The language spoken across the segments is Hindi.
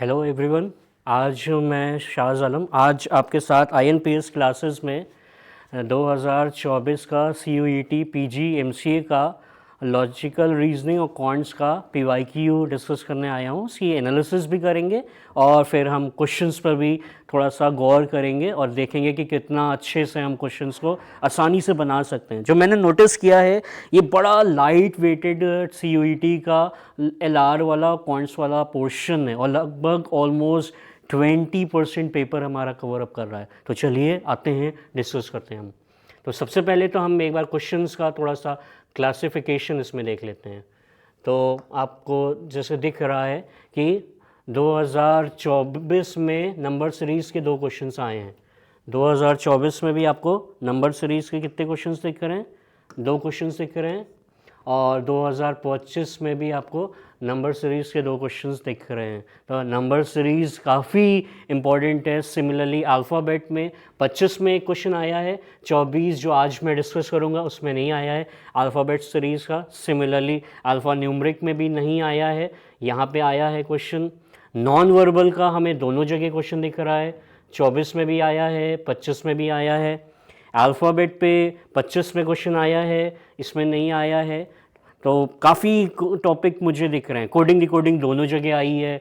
Hello everyone. आज मैं शाहज़ आलम आज आपके साथ आईएनपीएस क्लासेस में 2024 का सीयूईटी पीजी एमसीए का लॉजिकल रीजनिंग और क्वांट्स का पीवाईक्यू डिस्कस करने आया हूँ। इसकी एनालिसिस भी करेंगे और फिर हम क्वेश्चंस पर भी थोड़ा सा गौर करेंगे और देखेंगे कि कितना अच्छे से हम क्वेश्चंस को आसानी से बना सकते हैं। जो मैंने नोटिस किया है, ये बड़ा लाइट वेटेड सीयूईटी का एलआर वाला क्वांट्स वाला पोर्शन है और लगभग ऑलमोस्ट 20% पेपर हमारा कवर अप कर रहा है। तो चलिए आते हैं, डिस्कस करते हैं हम। तो सबसे पहले तो हम एक बार क्वेश्चंस का थोड़ा सा क्लासिफिकेशन इसमें देख लेते हैं। तो आपको जैसे दिख रहा है कि 2024 में नंबर सीरीज़ के 2 क्वेश्चंस आए हैं। 2024 में भी आपको नंबर सीरीज़ के कितने क्वेश्चंस दिख रहे हैं? 2 क्वेश्चंस दिख रहे हैं। और 2025 में भी आपको नंबर सीरीज़ के 2 क्वेश्चंस दिख रहे हैं। तो नंबर सीरीज़ काफ़ी इम्पॉर्टेंट है। सिमिलरली अल्फ़ाबेट में 25 में एक क्वेश्चन आया है, 24 जो आज मैं डिस्कस करूंगा उसमें नहीं आया है अल्फ़ाबेट सीरीज़ का। सिमिलरली अल्फ़ा न्यूमरिक में भी नहीं आया है, यहाँ पे आया है क्वेश्चन। नॉन वर्बल का हमें दोनों जगह क्वेश्चन दिख रहा है, 24 में भी आया है, 25 में भी आया है। अल्फ़ाबेट पे 25 में क्वेश्चन आया है, इसमें नहीं आया है। तो काफ़ी टॉपिक मुझे दिख रहे हैं। कोडिंग डिकोडिंग दोनों जगह आई है,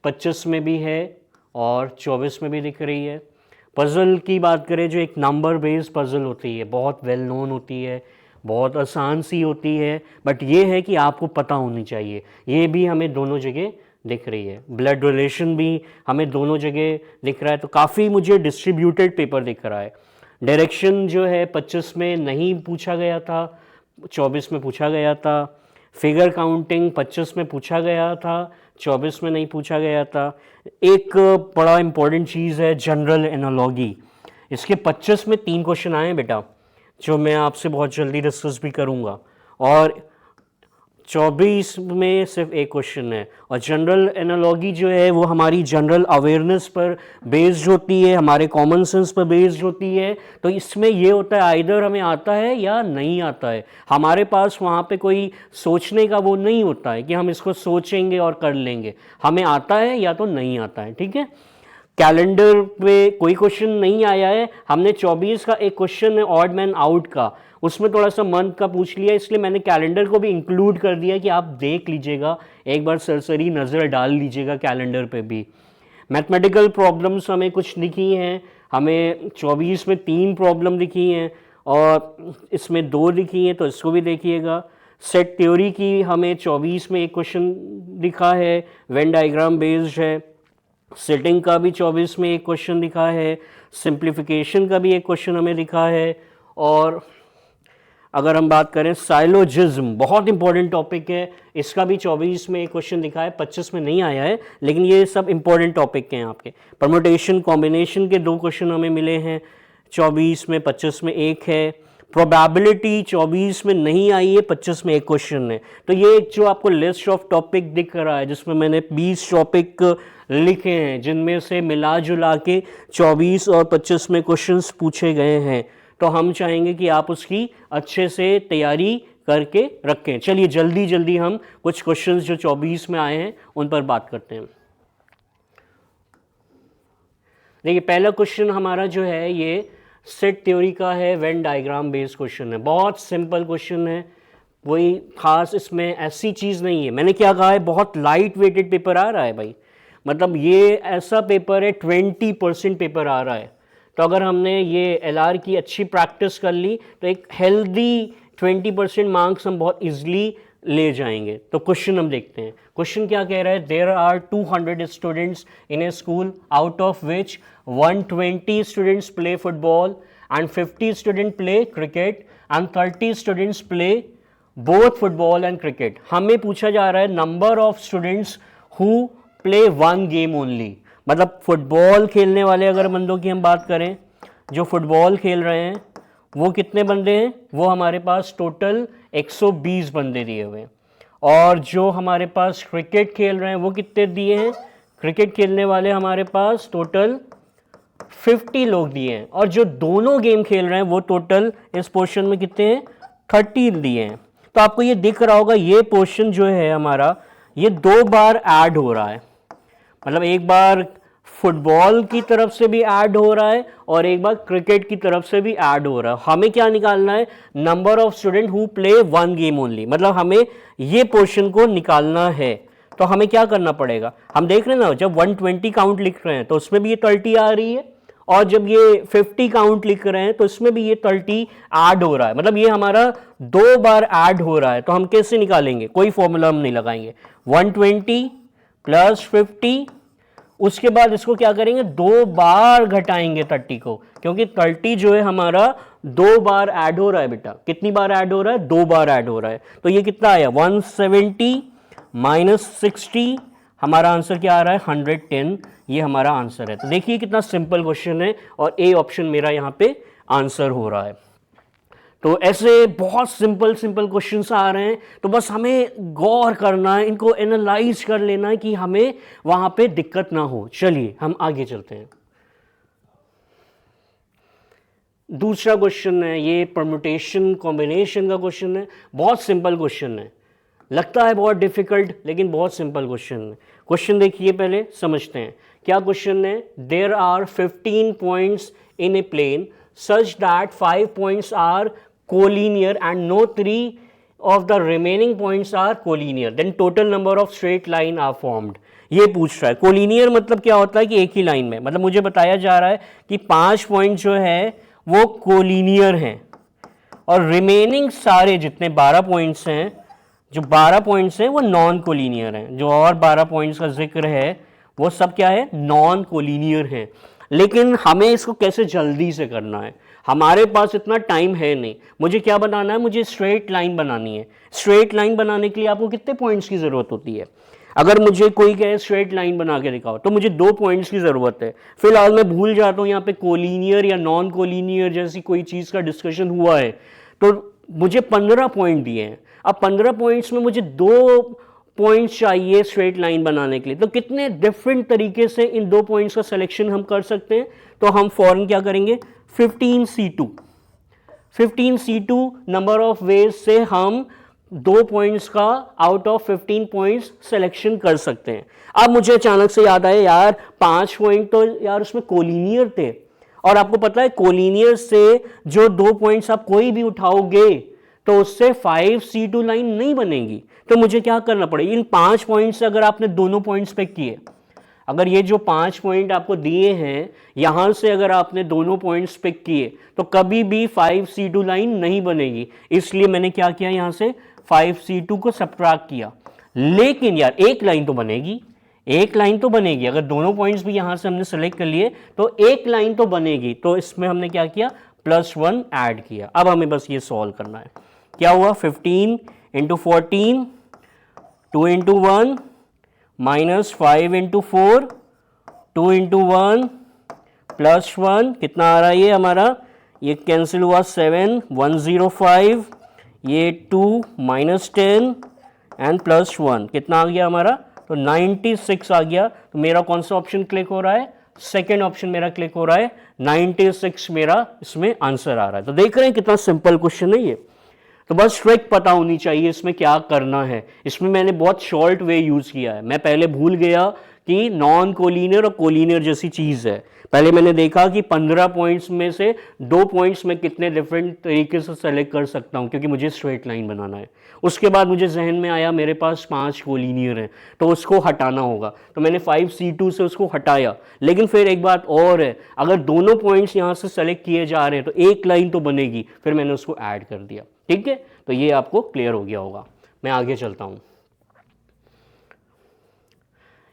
25 में भी है और 24 में भी दिख रही है। पज़ल की बात करें, जो एक नंबर बेस्ड पज़ल होती है, बहुत वेल नोन होती है, बहुत आसान सी होती है, बट ये है कि आपको पता होनी चाहिए। ये भी हमें दोनों जगह दिख रही है। ब्लड रिलेशन भी हमें दोनों जगह दिख रहा है। तो काफ़ी मुझे डिस्ट्रीब्यूटेड पेपर दिख रहा है। डायरेक्शन जो है 25 में नहीं पूछा गया था, 24 में पूछा गया था। फिगर काउंटिंग 25 में पूछा गया था, 24 में नहीं पूछा गया था। एक बड़ा इंपॉर्टेंट चीज़ है जनरल एनालॉजी। इसके 25 में 3 क्वेश्चन आए हैं बेटा, जो मैं आपसे बहुत जल्दी डिस्कस भी करूँगा। और 24 में सिर्फ एक क्वेश्चन है। और जनरल एनालॉजी जो है वो हमारी जनरल अवेयरनेस पर बेस्ड होती है, हमारे कॉमन सेंस पर बेस्ड होती है। तो इसमें ये होता है आइदर हमें आता है या नहीं आता है। हमारे पास वहाँ पे कोई सोचने का वो नहीं होता है कि हम इसको सोचेंगे और कर लेंगे। हमें आता है या तो नहीं आता है, ठीक है। कैलेंडर पे कोई क्वेश्चन नहीं आया है। हमने 24 का एक क्वेश्चन है ऑड मैन आउट का, उसमें थोड़ा सा मंथ का पूछ लिया, इसलिए मैंने कैलेंडर को भी इंक्लूड कर दिया कि आप देख लीजिएगा, एक बार सरसरी नज़र डाल लीजिएगा कैलेंडर पे भी। मैथमेटिकल प्रॉब्लम्स हमें कुछ दिखी हैं, हमें 24 में 3 प्रॉब्लम दिखी हैं और इसमें 2 दिखी हैं, तो इसको भी देखिएगा। सेट थ्योरी की हमें 24 में एक क्वेश्चन दिखा है, वेन डायग्राम बेस्ड है। सेटिंग का भी 24 में एक क्वेश्चन दिखा है। सिंप्लीफिकेशन का भी एक क्वेश्चन हमें दिखा है। और अगर हम बात करें साइलोजिज्म, बहुत इंपॉर्टेंट टॉपिक है, इसका भी 24 में एक क्वेश्चन दिखा है, 25 में नहीं आया है, लेकिन ये सब इंपॉर्टेंट टॉपिक हैं आपके। परम्यूटेशन कॉम्बिनेशन के 2 क्वेश्चन हमें मिले हैं 24 में, 25 में एक है। प्रोबेबिलिटी 24 में नहीं आई है, 25 में एक क्वेश्चन है। तो ये एक जो आपको लिस्ट ऑफ टॉपिक दिख रहा है, जिसमें मैंने 20 टॉपिक लिखे हैं, जिनमें से मिला जुला के 24 और 25 में क्वेश्चंस पूछे गए हैं। तो हम चाहेंगे कि आप उसकी अच्छे से तैयारी करके रखें। चलिए जल्दी जल्दी हम कुछ क्वेश्चंस जो 24 में आए हैं उन पर बात करते हैं। देखिए पहला क्वेश्चन हमारा जो है ये सेट थ्योरी का है, वेन डायग्राम बेस्ड क्वेश्चन है। बहुत सिंपल क्वेश्चन है, कोई खास इसमें ऐसी चीज़ नहीं है। मैंने क्या कहा है, बहुत लाइट वेटेड पेपर आ रहा है भाई। मतलब ये ऐसा पेपर है 20% पेपर आ रहा है। तो अगर हमने ये एलआर की अच्छी प्रैक्टिस कर ली तो एक हेल्दी 20% मार्क्स हम बहुत इजीली ले जाएंगे। तो क्वेश्चन हम देखते हैं। क्वेश्चन क्या कह रहा है, there are 200 students in a school, out of which 120 students play football and 50 student play cricket and 30 students play both football and cricket. हमें पूछा जा रहा है number of students who play 1 game only. मतलब फुटबॉल खेलने वाले अगर बंदों की हम बात करें, जो फुटबॉल खेल रहे हैं वो कितने बंदे हैं, वो हमारे पास टोटल 120 बंदे दिए हुए हैं। और जो हमारे पास क्रिकेट खेल रहे हैं वो कितने दिए हैं, क्रिकेट खेलने वाले हमारे पास टोटल 50 लोग दिए हैं। और जो दोनों गेम खेल रहे हैं वो टोटल इस पोर्शन में कितने हैं, 30 दिए हैं। तो आपको ये दिख रहा होगा, ये पोर्शन जो है हमारा, ये 2 बार ऐड हो रहा है। मतलब एक बार फुटबॉल की तरफ से भी ऐड हो रहा है और एक बार क्रिकेट की तरफ से भी ऐड हो रहा है। हमें क्या निकालना है, number of student who play one game only, मतलब हमें ये पोर्शन को निकालना है। तो हमें क्या करना पड़ेगा, हम देख रहे हैं ना, जब 120 काउंट लिख रहे हैं तो उसमें भी ये 30 आ रही है, और जब ये 50 काउंट लिख रहे हैं तो इसमें भी ये 30 ऐड हो रहा है, मतलब ये हमारा 2 बार ऐड हो रहा है। तो हम कैसे निकालेंगे, कोई फॉर्मूला हम नहीं लगाएंगे, 120 प्लस 50, उसके बाद इसको क्या करेंगे, 2 बार घटाएंगे 30 को, क्योंकि 30 जो है हमारा 2 बार ऐड हो रहा है बेटा। कितनी बार ऐड हो रहा है, 2 बार ऐड हो रहा है। तो ये कितना आया, 170 माइनस 60, हमारा आंसर क्या आ रहा है, 110, ये हमारा आंसर है। तो देखिए कितना सिंपल क्वेश्चन है और ए ऑप्शन मेरा यहाँ पे आंसर हो रहा है। तो ऐसे बहुत सिंपल सिंपल क्वेश्चंस आ रहे हैं, तो बस हमें गौर करना है, इनको एनालाइज कर लेना है कि हमें वहां पे दिक्कत ना हो। चलिए हम आगे चलते हैं। दूसरा क्वेश्चन है, ये परम्यूटेशन कॉम्बिनेशन का क्वेश्चन है। बहुत सिंपल क्वेश्चन है, लगता है बहुत डिफिकल्ट, लेकिन बहुत सिंपल क्वेश्चन है। क्वेश्चन देखिए, पहले समझते हैं क्या क्वेश्चन है। There are 15 points in a plane such that 5 points are collinear and no 3 of the remaining points are collinear, then total number of straight line are formed। ये पूछ रहा है। कोलिनियर मतलब क्या होता है कि एक ही लाइन में, मतलब मुझे बताया जा रहा है कि 5 पॉइंट जो है वो कोलिनियर हैं और रिमेनिंग सारे जितने 12 पॉइंट्स हैं, जो 12 पॉइंट्स हैं वो नॉन कोलिनियर हैं। जो और 12 पॉइंट्स का जिक्र है वो सब क्या है, नॉन कोलिनियर हैं। लेकिन हमें इसको कैसे जल्दी से करना है, हमारे पास इतना टाइम है नहीं। मुझे क्या बनाना है, मुझे स्ट्रेट लाइन बनानी है। स्ट्रेट लाइन बनाने के लिए आपको कितने पॉइंट्स की ज़रूरत होती है, अगर मुझे कोई कहे स्ट्रेट लाइन बना के दिखाओ तो मुझे 2 पॉइंट्स की ज़रूरत है। फिलहाल मैं भूल जाता हूँ यहाँ पे कोलिनियर या नॉन कोलिनियर जैसी कोई चीज़ का डिस्कशन हुआ है, तो मुझे 15 पॉइंट दिए हैं। अब 15 पॉइंट्स में मुझे 2 पॉइंट्स चाहिए स्ट्रेट लाइन बनाने के लिए, तो कितने डिफरेंट तरीके से इन 2 पॉइंट्स का सिलेक्शन हम कर सकते हैं। तो हम फौरन क्या करेंगे, 15C2 नंबर ऑफ वेज से हम 2 पॉइंट्स का आउट ऑफ 15 पॉइंट्स सिलेक्शन कर सकते हैं। अब मुझे अचानक से याद आया, यार 5 पॉइंट तो यार उसमें कोलिनियर थे, और आपको पता है कोलिनियर से जो 2 पॉइंट्स आप कोई भी उठाओगे तो उससे 5C2 लाइन नहीं बनेगी। तो मुझे क्या करना पड़ेगा, इन 5 पॉइंट्स से अगर आपने दोनों पॉइंट्स पिक किए, अगर ये जो 5 पॉइंट आपको दिए हैं यहां से अगर आपने दोनों पॉइंट्स पिक किए तो कभी भी 5C2 लाइन नहीं बनेगी। इसलिए मैंने क्या किया, यहां से 5C2 को सब्ट्रैक्ट किया। लेकिन यार एक लाइन तो बनेगी, एक लाइन तो बनेगी। अगर दोनों पॉइंट्स भी यहां से हमने सेलेक्ट कर लिए तो एक लाइन तो बनेगी। तो इसमें हमने क्या किया, +1 ऐड किया। अब हमें बस ये सॉल्व करना है। क्या हुआ, 15 × 14, 2 × 1 माइनस 5 × 4, 2 × 1 +1, कितना आ रहा है ये हमारा, ये कैंसिल हुआ 7, 105, ये 2 -10 एंड +1, कितना आ गया हमारा, तो 96 आ गया। तो मेरा कौन सा ऑप्शन क्लिक हो रहा है, सेकेंड ऑप्शन मेरा क्लिक हो रहा है, 96 मेरा इसमें आंसर आ रहा है। तो देख रहे हैं कितना सिंपल क्वेश्चन है ये। तो बस ट्रिक पता होनी चाहिए इसमें क्या करना है। इसमें मैंने बहुत शॉर्ट वे यूज़ किया है। मैं पहले भूल गया कि नॉन कोलिनियर और कोलिनियर जैसी चीज़ है। पहले मैंने देखा कि 15 पॉइंट्स में से 2 पॉइंट्स में कितने डिफरेंट तरीके से सेलेक्ट कर सकता हूँ, क्योंकि मुझे स्ट्रेट लाइन बनाना है। उसके बाद मुझे जहन में आया मेरे पास 5 कोलिनियर हैं तो उसको हटाना होगा, तो मैंने 5C2 से उसको हटाया। लेकिन फिर एक बात और है, अगर दोनों पॉइंट्स यहाँ से सेलेक्ट किए जा रहे हैं तो एक लाइन तो बनेगी, फिर मैंने उसको ऐड कर दिया। ठीक है, तो ये आपको क्लियर हो गया होगा। मैं आगे चलता हूँ।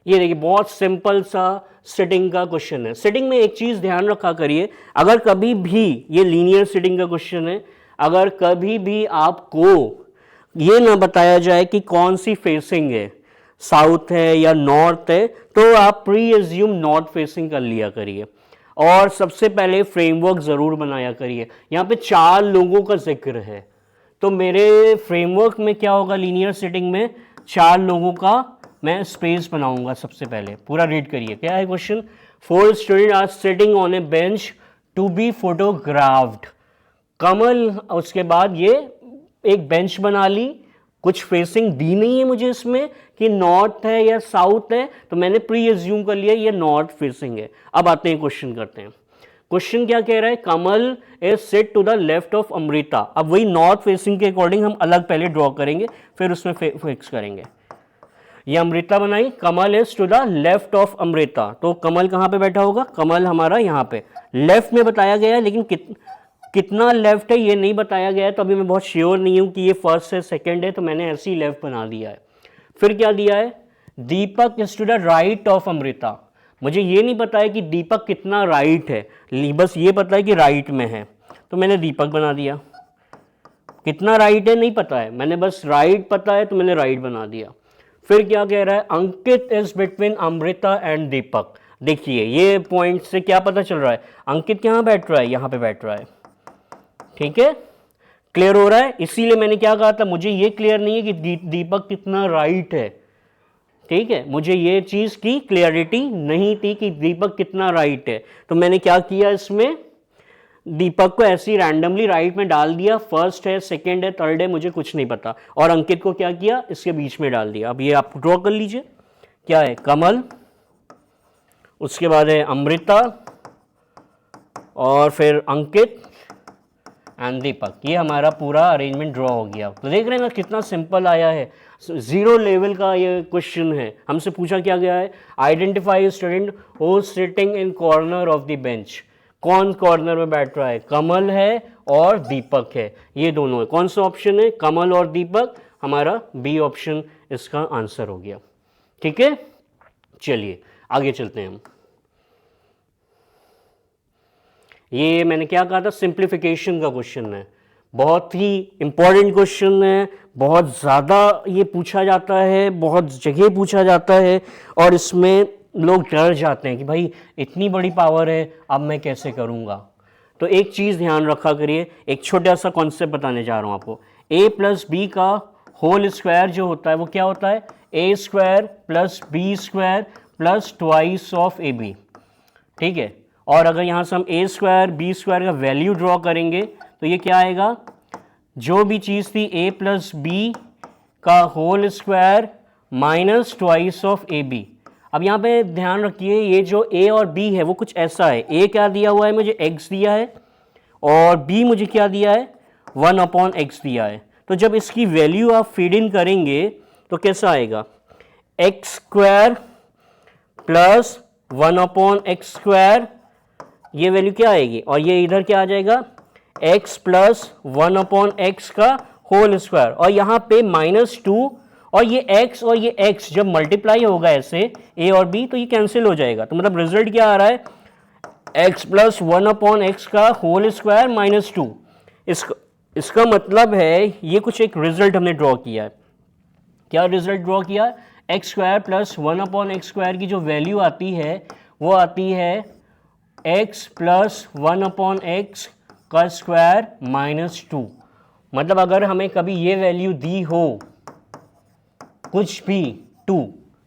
ये देखिए बहुत सिंपल सा सिटिंग का क्वेश्चन है। सिटिंग में एक चीज़ ध्यान रखा करिए, अगर कभी भी ये लीनियर सिटिंग का क्वेश्चन है, अगर कभी भी आपको ये ना बताया जाए कि कौन सी फेसिंग है, साउथ है या नॉर्थ है, तो आप प्री एज्यूम नॉर्थ फेसिंग कर लिया करिए। और सबसे पहले फ्रेमवर्क ज़रूर बनाया करिए। यहाँ पे 4 लोगों का जिक्र है, तो मेरे फ्रेमवर्क में क्या होगा, लीनियर सिटिंग में 4 लोगों का मैं स्पेस बनाऊंगा। सबसे पहले पूरा रीड करिए, क्या है question, 4 student are sitting on a bench to be photographed. Kamal, उसके बाद ये एक बेंच बना ली, कुछ फेसिंग दी नहीं है मुझे इसमें कि नॉर्थ है या साउथ है, तो मैंने प्री एज्यूम कर लिया ये नॉर्थ फेसिंग है। अब आते हैं क्वेश्चन करते हैं। क्वेश्चन क्या कह रहा है, Kamal is sit to the left of Amrita. अब वही नॉर्थ फेसिंग के अकॉर्डिंग हम अलग पहले ड्रॉ करेंगे, फिर उसमें फिक्स करेंगे। ये अमृता बनाई, Kamal is to the left of Amrita, तो कमल कहाँ पे बैठा होगा, कमल हमारा यहाँ पे लेफ्ट में बताया गया है, लेकिन कितना लेफ्ट है ये नहीं बताया गया है, तो अभी मैं बहुत श्योर नहीं हूँ कि ये फर्स्ट है सेकंड है, तो मैंने ऐसे ही लेफ्ट बना दिया है। फिर क्या दिया है, Deepak is to the right of Amrita. मुझे ये नहीं पता है कि दीपक कितना राइट है, बस ये पता है कि राइट में है, तो मैंने दीपक बना दिया। कितना राइट है नहीं पता है, मैंने बस राइट पता है तो मैंने राइट बना दिया। फिर क्या कह रहा है, अंकित इज बिटवीन अमृता एंड दीपक। देखिए ये पॉइंट से क्या पता चल रहा है, अंकित कहाँ बैठ रहा है, यहाँ पे बैठ रहा है। ठीक है, क्लियर हो रहा है। इसीलिए मैंने क्या कहा था, मुझे ये क्लियर नहीं है कि दीपक कितना राइट है। ठीक है, मुझे ये चीज की क्लियरिटी नहीं थी कि दीपक कितना राइट है, तो मैंने क्या किया, इसमें दीपक को ऐसे ही रैंडमली राइट में डाल दिया। फर्स्ट है, सेकंड है, थर्ड है, मुझे कुछ नहीं पता। और अंकित को क्या किया, इसके बीच में डाल दिया। अब ये आप ड्रॉ कर लीजिए, क्या है, कमल, उसके बाद है अमृता, और फिर अंकित एंड दीपक। ये हमारा पूरा अरेंजमेंट ड्रॉ हो गया। तो देख रहे हैं ना कितना सिंपल आया है, जीरो लेवल का ये क्वेश्चन है। हमसे पूछा क्या गया है, identify student who sitting in corner of the bench. कौन कॉर्नर में बैठ रहा है, कमल है और दीपक है, ये दोनों है। कौन सा ऑप्शन है, कमल और दीपक, हमारा बी ऑप्शन इसका आंसर हो गया। ठीक है, चलिए आगे चलते हैं हम। ये मैंने क्या कहा था, सिंप्लीफिकेशन का क्वेश्चन है, बहुत ही इंपॉर्टेंट क्वेश्चन है, बहुत ज़्यादा ये पूछा जाता है, बहुत जगह पूछा जाता है, और इसमें लोग डर जाते हैं कि भाई इतनी बड़ी पावर है, अब मैं कैसे करूँगा। तो एक चीज़ ध्यान रखा करिए, एक छोटा सा कॉन्सेप्ट बताने जा रहा हूँ आपको। a प्लस बी का होल स्क्वायर जो होता है वो क्या होता है, a square plus b square plus twice of a b. ठीक है, और अगर यहाँ से हम a स्क्वायर बी स्क्वायर का वैल्यू ड्रॉ करेंगे तो ये क्या आएगा, जो भी चीज़ थी a प्लस बी का whole square minus twice of a b. अब यहाँ पे ध्यान रखिए, ये जो a और b है वो कुछ ऐसा है, a क्या दिया हुआ है मुझे, x दिया है, और b मुझे क्या दिया है, 1/x दिया है। तो जब इसकी वैल्यू आप फीड इन करेंगे तो कैसा आएगा, x square plus 1/x square, ये वैल्यू क्या आएगी, और ये इधर क्या आ जाएगा, x प्लस 1/x का होल स्क्वायर, और यहाँ पे -2, और ये x और ये x जब मल्टीप्लाई होगा ऐसे a और b तो ये कैंसिल हो जाएगा। तो मतलब रिजल्ट क्या आ रहा है, x प्लस 1/x का होल स्क्वायर -2। इसका मतलब है ये कुछ एक रिजल्ट हमने ड्रॉ किया है। क्या रिजल्ट ड्रॉ किया, x square plus 1/x square की जो वैल्यू आती है वो आती है x प्लस 1/x का स्क्वायर -2। मतलब अगर हमें कभी ये वैल्यू दी हो कुछ भी 2,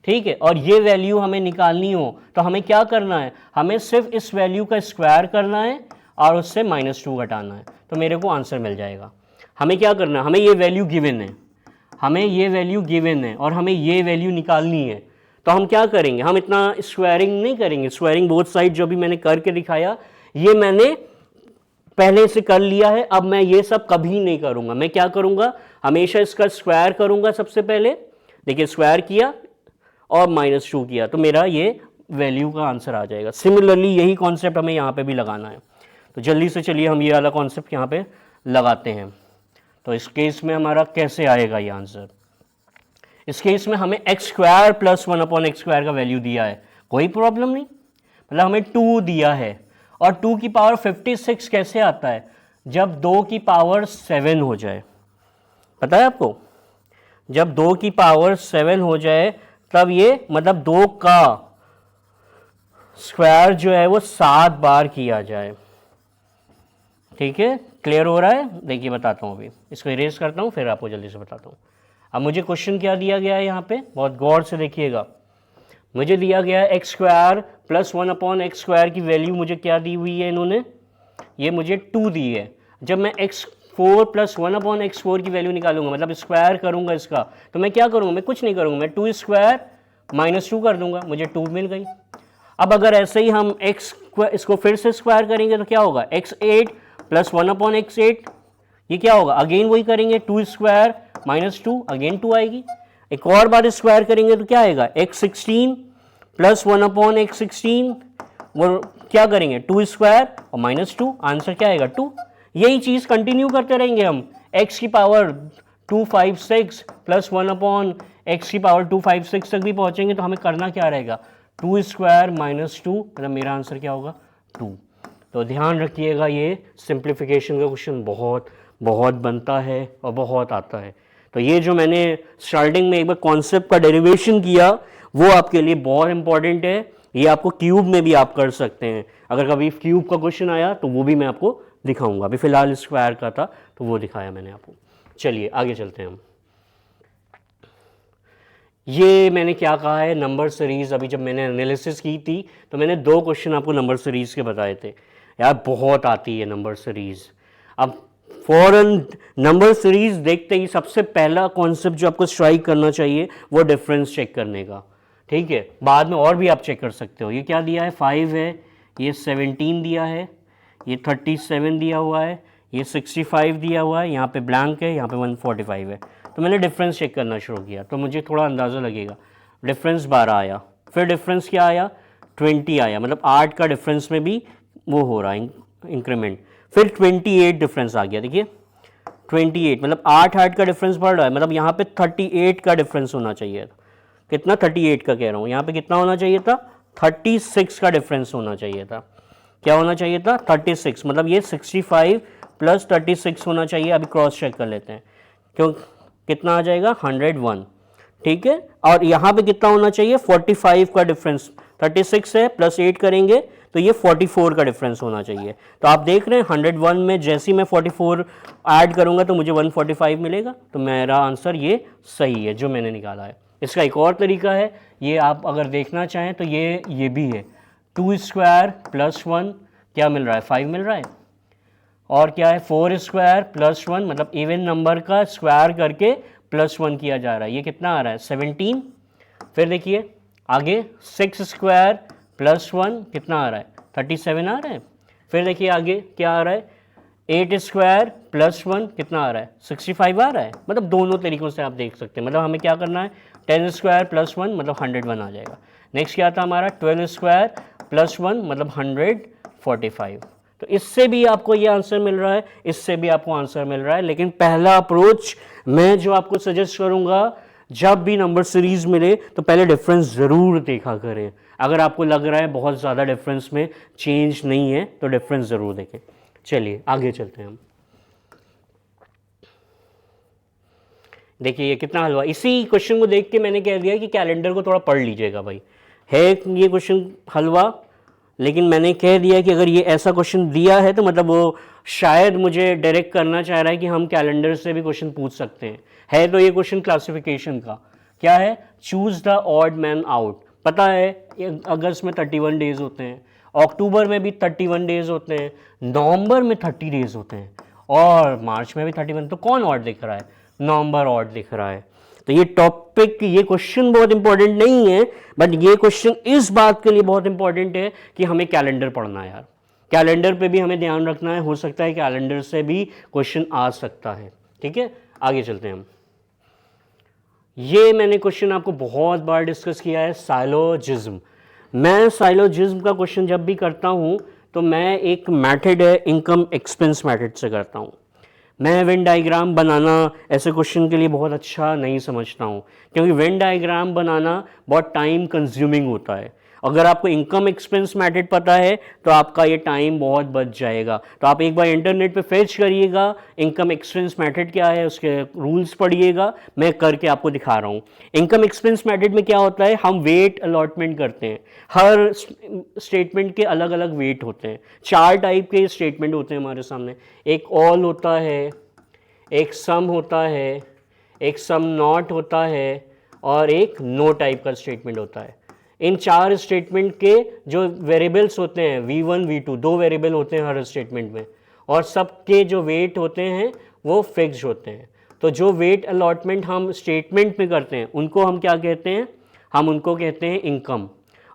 ठीक है, और ये वैल्यू हमें निकालनी हो तो हमें क्या करना है, हमें सिर्फ इस वैल्यू का स्क्वायर करना है और उससे -2 घटाना है, तो मेरे को आंसर मिल जाएगा। हमें क्या करना है, हमें ये वैल्यू गिवन है, हमें ये वैल्यू गिवन है और हमें ये वैल्यू निकालनी है। तो हम क्या करेंगे, हम इतना स्क्वायरिंग नहीं करेंगे, स्क्वायरिंग बोथ साइड जो भी मैंने करके दिखाया ये मैंने पहले से कर लिया है, अब मैं ये सब कभी नहीं करूँगा। मैं क्या करूँगा, हमेशा इसका स्क्वायर करूँगा सबसे पहले। देखिए स्क्वायर किया और -2 किया तो मेरा ये वैल्यू का आंसर आ जाएगा। सिमिलरली यही कॉन्सेप्ट हमें यहाँ पे भी लगाना है। तो जल्दी से चलिए हम ये वाला कॉन्सेप्ट यहाँ पे लगाते हैं। तो इस केस में हमारा कैसे आएगा ये आंसर, इस केस में हमें x square plus 1/x square का वैल्यू दिया है, कोई प्रॉब्लम नहीं, मतलब हमें 2 दिया है। और 2 की पावर 56 कैसे आता है, जब 2 की पावर 7 हो जाए, पता है आपको, जब 2 की पावर 7 हो जाए तब ये मतलब 2 का स्क्वायर जो है वो 7 बार किया जाए। ठीक है, क्लियर हो रहा है। देखिए बताता हूँ, अभी इसको इरेज करता हूँ फिर आपको जल्दी से बताता हूँ। अब मुझे क्वेश्चन क्या दिया गया है यहाँ पे, बहुत गौर से देखिएगा। मुझे दिया गया है x square plus 1/x square की वैल्यू मुझे क्या दी हुई है इन्होंने, ये मुझे 2 दी है। जब मैं x x4 प्लस 1/x4 की वैल्यू निकालूंगा, मतलब स्क्वायर करूंगा इसका, तो मैं क्या करूंगा, मैं कुछ नहीं करूंगा, मैं 2 स्क्वायर माइनस 2 कर दूंगा, मुझे 2 मिल गई। अब अगर ऐसे ही हम इसको फिर से स्क्वायर करेंगे तो क्या होगा, x8 प्लस 1/x8, ये क्या होगा, अगेन वही करेंगे, 2 स्क्वायर माइनस 2, अगेन 2 आएगी। एक और बार स्क्वायर करेंगे तो क्या आएगा, x16 प्लस 1/x16, वो क्या करेंगे, 2 स्क्वायर और माइनस 2, आंसर क्या आएगा 2। यही चीज कंटिन्यू करते रहेंगे हम, x की पावर 256 प्लस 1/x की पावर 256 तक भी पहुंचेंगे तो हमें करना क्या रहेगा, 2 स्क्वायर माइनस 2, मतलब मेरा आंसर क्या होगा 2। तो ध्यान रखिएगा, ये सिंप्लीफिकेशन का क्वेश्चन बहुत बहुत बनता है और बहुत आता है। तो ये जो मैंने स्टार्टिंग में एक बार कॉन्सेप्ट का डेरिवेशन किया वो आपके लिए बहुत इंपॉर्टेंट है। ये आपको क्यूब में भी आप कर सकते हैं, अगर कभी क्यूब का क्वेश्चन आया तो वो भी मैं आपको दिखाऊंगा। अभी फिलहाल स्क्वायर का था तो वो दिखाया मैंने आपको। चलिए आगे चलते हैं हम। ये मैंने क्या कहा है, नंबर सीरीज। अभी जब मैंने एनालिसिस की थी तो मैंने 2 क्वेश्चन आपको नंबर सीरीज के बताए थे। यार बहुत आती है नंबर सीरीज। अब फॉरन नंबर सीरीज देखते ही सबसे पहला कॉन्सेप्ट जो आपको स्ट्राइक करना चाहिए वो डिफरेंस चेक करने का, ठीक है। बाद में और भी आप चेक कर सकते हो। ये क्या दिया है, 5 है, ये 17 दिया है, ये 37 दिया हुआ है, ये 65 दिया हुआ है, यहाँ पे ब्लैंक है, यहाँ पे 145 है। तो मैंने डिफरेंस चेक करना शुरू किया तो मुझे थोड़ा अंदाज़ा लगेगा। डिफरेंस 12 आया, फिर डिफरेंस क्या आया, 20 आया, मतलब 8 का डिफरेंस में भी वो हो रहा है इंक्रीमेंट। फिर 28 डिफरेंस आ गया, देखिए 28 मतलब 8 का डिफरेंस बढ़ रहा है, मतलब यहाँ पे 38 का डिफरेंस होना चाहिए था। कितना, 38 का कह रहा हूँ, यहाँ पे कितना होना चाहिए था, 36 का डिफरेंस होना चाहिए था। क्या होना चाहिए था, 36, मतलब ये 65 प्लस 36 होना चाहिए। अभी क्रॉस चेक कर लेते हैं, क्यों कितना आ जाएगा, 101, ठीक है। और यहाँ पे कितना होना चाहिए, 45 का डिफरेंस, 36 है प्लस 8 करेंगे तो ये 44 का डिफरेंस होना चाहिए। तो आप देख रहे हैं 101 में जैसे ही मैं 44 ऐड करूंगा तो मुझे 145 मिलेगा। तो मेरा आंसर ये सही है जो मैंने निकाला है। इसका एक और तरीका है, ये आप अगर देखना चाहें तो ये भी है, 2 स्क्वायर प्लस 1 क्या मिल रहा है, 5 मिल रहा है। और क्या है, 4 स्क्वायर प्लस 1, मतलब इवन नंबर का स्क्वायर करके प्लस 1 किया जा रहा है, ये कितना आ रहा है, 17। फिर देखिए आगे 6 स्क्वायर प्लस 1 कितना आ रहा है, 37 आ रहा है। फिर देखिए आगे क्या आ रहा है, 8 स्क्वायर प्लस 1 कितना आ रहा है, 65 आ रहा है। मतलब दोनों तरीकों से आप देख सकते हैं। मतलब हमें क्या करना है, 10 स्क्वायर प्लस 1 मतलब 101 आ जाएगा। नेक्स्ट क्या था हमारा, 12 स्क्वायर प्लस 1 मतलब 145। तो इससे भी आपको ये आंसर मिल रहा है, इससे भी आपको आंसर मिल रहा है। लेकिन पहला अप्रोच मैं जो आपको सजेस्ट करूंगा, जब भी नंबर सीरीज मिले तो पहले डिफरेंस ज़रूर देखा करें। अगर आपको लग रहा है बहुत ज़्यादा डिफरेंस में चेंज नहीं है तो डिफरेंस ज़रूर देखें। चलिए आगे चलते हैं हम। देखिए ये कितना हलवा, इसी क्वेश्चन को देख के मैंने कह दिया कि कैलेंडर को थोड़ा पढ़ लीजिएगा भाई। है ये क्वेश्चन हलवा, लेकिन मैंने कह दिया कि अगर ये ऐसा क्वेश्चन दिया है तो मतलब वो शायद मुझे डायरेक्ट करना चाह रहा है कि हम कैलेंडर से भी क्वेश्चन पूछ सकते हैं। है तो ये क्वेश्चन क्लासिफिकेशन का क्या है, choose the odd man out. पता है अगस्त में 31 डेज होते हैं, अक्टूबर में भी 31 डेज होते हैं, नवंबर में 30 डेज होते हैं और मार्च में भी 31। तो कौन ऑड दिख रहा है, नवंबर ऑड दिख रहा है। तो ये टॉपिक, ये क्वेश्चन बहुत इंपॉर्टेंट नहीं है, बट ये क्वेश्चन इस बात के लिए बहुत इंपॉर्टेंट है कि हमें कैलेंडर पढ़ना है यार। कैलेंडर पे भी हमें ध्यान रखना है, हो सकता है कैलेंडर से भी क्वेश्चन आ सकता है। ठीक है, आगे चलते हैं हम। ये मैंने क्वेश्चन आपको बहुत बार डिस्कस किया है, साइलोजिज्म। मैं साइलोजिज्म का क्वेश्चन जब भी करता हूँ तो मैं एक मेथड है इनकम एक्सपेंस मेथड से करता हूँ। मैं वेन डायग्राम बनाना ऐसे क्वेश्चन के लिए बहुत अच्छा नहीं समझता हूँ, क्योंकि वेन डायग्राम बनाना बहुत टाइम कंज्यूमिंग होता है। अगर आपको इनकम एक्सपेंस मेथड पता है तो आपका ये टाइम बहुत बच जाएगा। तो आप एक बार इंटरनेट पे फैच करिएगा इनकम एक्सपेंस मेथड क्या है, उसके रूल्स पढ़िएगा, मैं करके आपको दिखा रहा हूँ। इनकम एक्सपेंस मेथड में क्या होता है, हम वेट अलॉटमेंट करते हैं। हर स्टेटमेंट के अलग अलग वेट होते हैं। 4 टाइप के स्टेटमेंट होते हैं हमारे सामने। एक ऑल होता है, एक सम होता है, एक सम नॉट होता है और एक नो टाइप का स्टेटमेंट होता है। इन 4 स्टेटमेंट के जो वेरिएबल्स होते हैं V1 V2, 2 वेरिएबल होते हैं हर स्टेटमेंट में, और सबके जो वेट होते हैं वो फिक्स्ड होते हैं। तो जो वेट अलॉटमेंट हम स्टेटमेंट में करते हैं उनको हम क्या कहते हैं, हम उनको कहते हैं इनकम,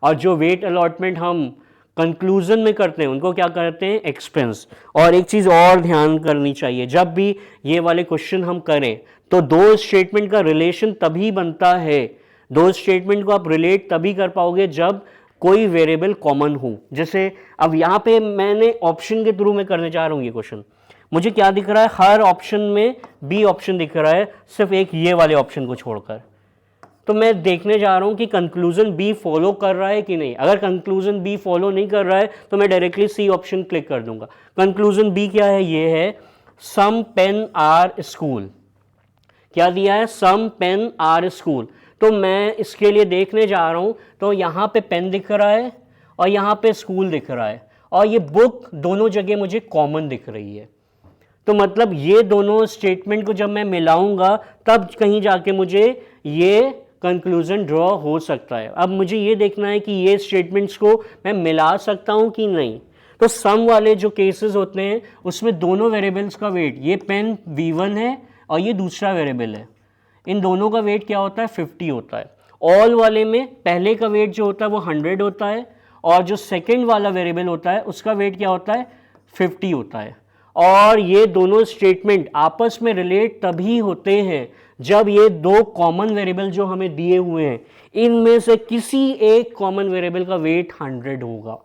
और जो वेट अलॉटमेंट हम कंक्लूजन में करते हैं उनको क्या करते हैं, एक्सपेंस। और एक चीज़ और ध्यान करनी चाहिए, जब भी ये वाले क्वेश्चन हम करें तो दो स्टेटमेंट का रिलेशन तभी बनता है, दो स्टेटमेंट को आप रिलेट तभी कर पाओगे जब कोई वेरिएबल कॉमन हो। जैसे अब यहाँ पे मैंने ऑप्शन के थ्रू में करने जा रहा हूँ ये क्वेश्चन, मुझे क्या दिख रहा है, हर ऑप्शन में बी ऑप्शन दिख रहा है, सिर्फ एक ये वाले ऑप्शन को छोड़कर। तो मैं देखने जा रहा हूँ कि कंक्लूजन बी फॉलो कर रहा है कि नहीं। अगर कंक्लूजन बी फॉलो नहीं कर रहा है तो मैं डायरेक्टली सी ऑप्शन क्लिक कर दूंगा। कंक्लूजन बी क्या है, ये है सम पेन आर स्कूल। क्या दिया है, सम पेन आर स्कूल। तो मैं इसके लिए देखने जा रहा हूँ, तो यहाँ पे पेन दिख रहा है और यहाँ पे स्कूल दिख रहा है, और ये बुक दोनों जगह मुझे कॉमन दिख रही है। तो मतलब ये दोनों स्टेटमेंट को जब मैं मिलाऊंगा तब कहीं जाके मुझे ये कंक्लूजन ड्रॉ हो सकता है। अब मुझे ये देखना है कि ये स्टेटमेंट्स को मैं मिला सकता हूँ कि नहीं। तो सम वाले जो केसेस होते हैं उसमें दोनों वेरिएबल्स का वेट, ये पेन v1 है और ये दूसरा वेरिएबल है, इन दोनों का वेट क्या होता है, 50 होता है। ऑल वाले में पहले का वेट जो होता है वो 100 होता है, और जो सेकेंड वाला वेरिएबल होता है उसका वेट क्या होता है, 50 होता है। और ये दोनों स्टेटमेंट आपस में रिलेट तभी होते हैं जब ये दो कॉमन वेरिएबल जो हमें दिए हुए हैं इनमें से किसी एक कॉमन वेरिएबल का वेट 100 होगा।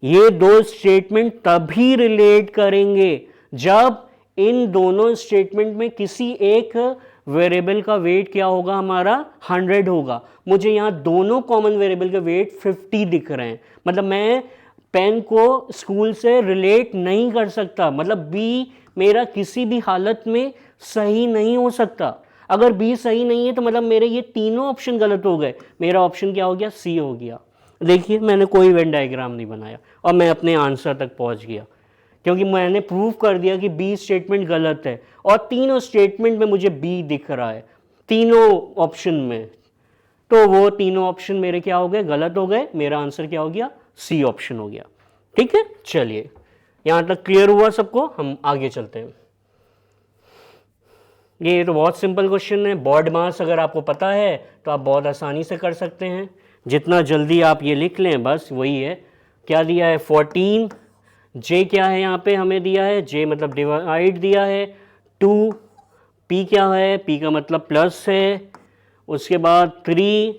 ये दो स्टेटमेंट तभी रिलेट करेंगे जब इन दोनों स्टेटमेंट में किसी एक वेरिएबल का वेट क्या होगा, हमारा 100 होगा। मुझे यहाँ दोनों कॉमन वेरिएबल के वेट 50 दिख रहे हैं, मतलब मैं पेन को स्कूल से रिलेट नहीं कर सकता, मतलब बी मेरा किसी भी हालत में सही नहीं हो सकता। अगर बी सही नहीं है तो मतलब मेरे ये तीनों ऑप्शन गलत हो गए, मेरा ऑप्शन क्या हो गया, सी हो गया। देखिए मैंने कोई वेन डायग्राम नहीं बनाया और मैं अपने आंसर तक पहुंच गया, क्योंकि मैंने प्रूव कर दिया कि बी स्टेटमेंट गलत है, और तीनों स्टेटमेंट में मुझे बी दिख रहा है तीनों ऑप्शन में। तो वो तीनों ऑप्शन मेरे क्या हो गए, गलत हो गए। मेरा आंसर क्या हो गया, सी ऑप्शन हो गया। ठीक है, चलिए यहां तक क्लियर हुआ सबको, हम आगे चलते हैं। ये तो बहुत सिंपल क्वेश्चन है, बॉडी मास अगर आपको पता है तो आप बहुत आसानी से कर सकते हैं, जितना जल्दी आप ये लिख लें बस वही है। क्या दिया है, 14, जे क्या है यहाँ पे हमें दिया है, जे मतलब डिवाइड दिया है 2, पी क्या है, पी का मतलब प्लस है, उसके बाद 3,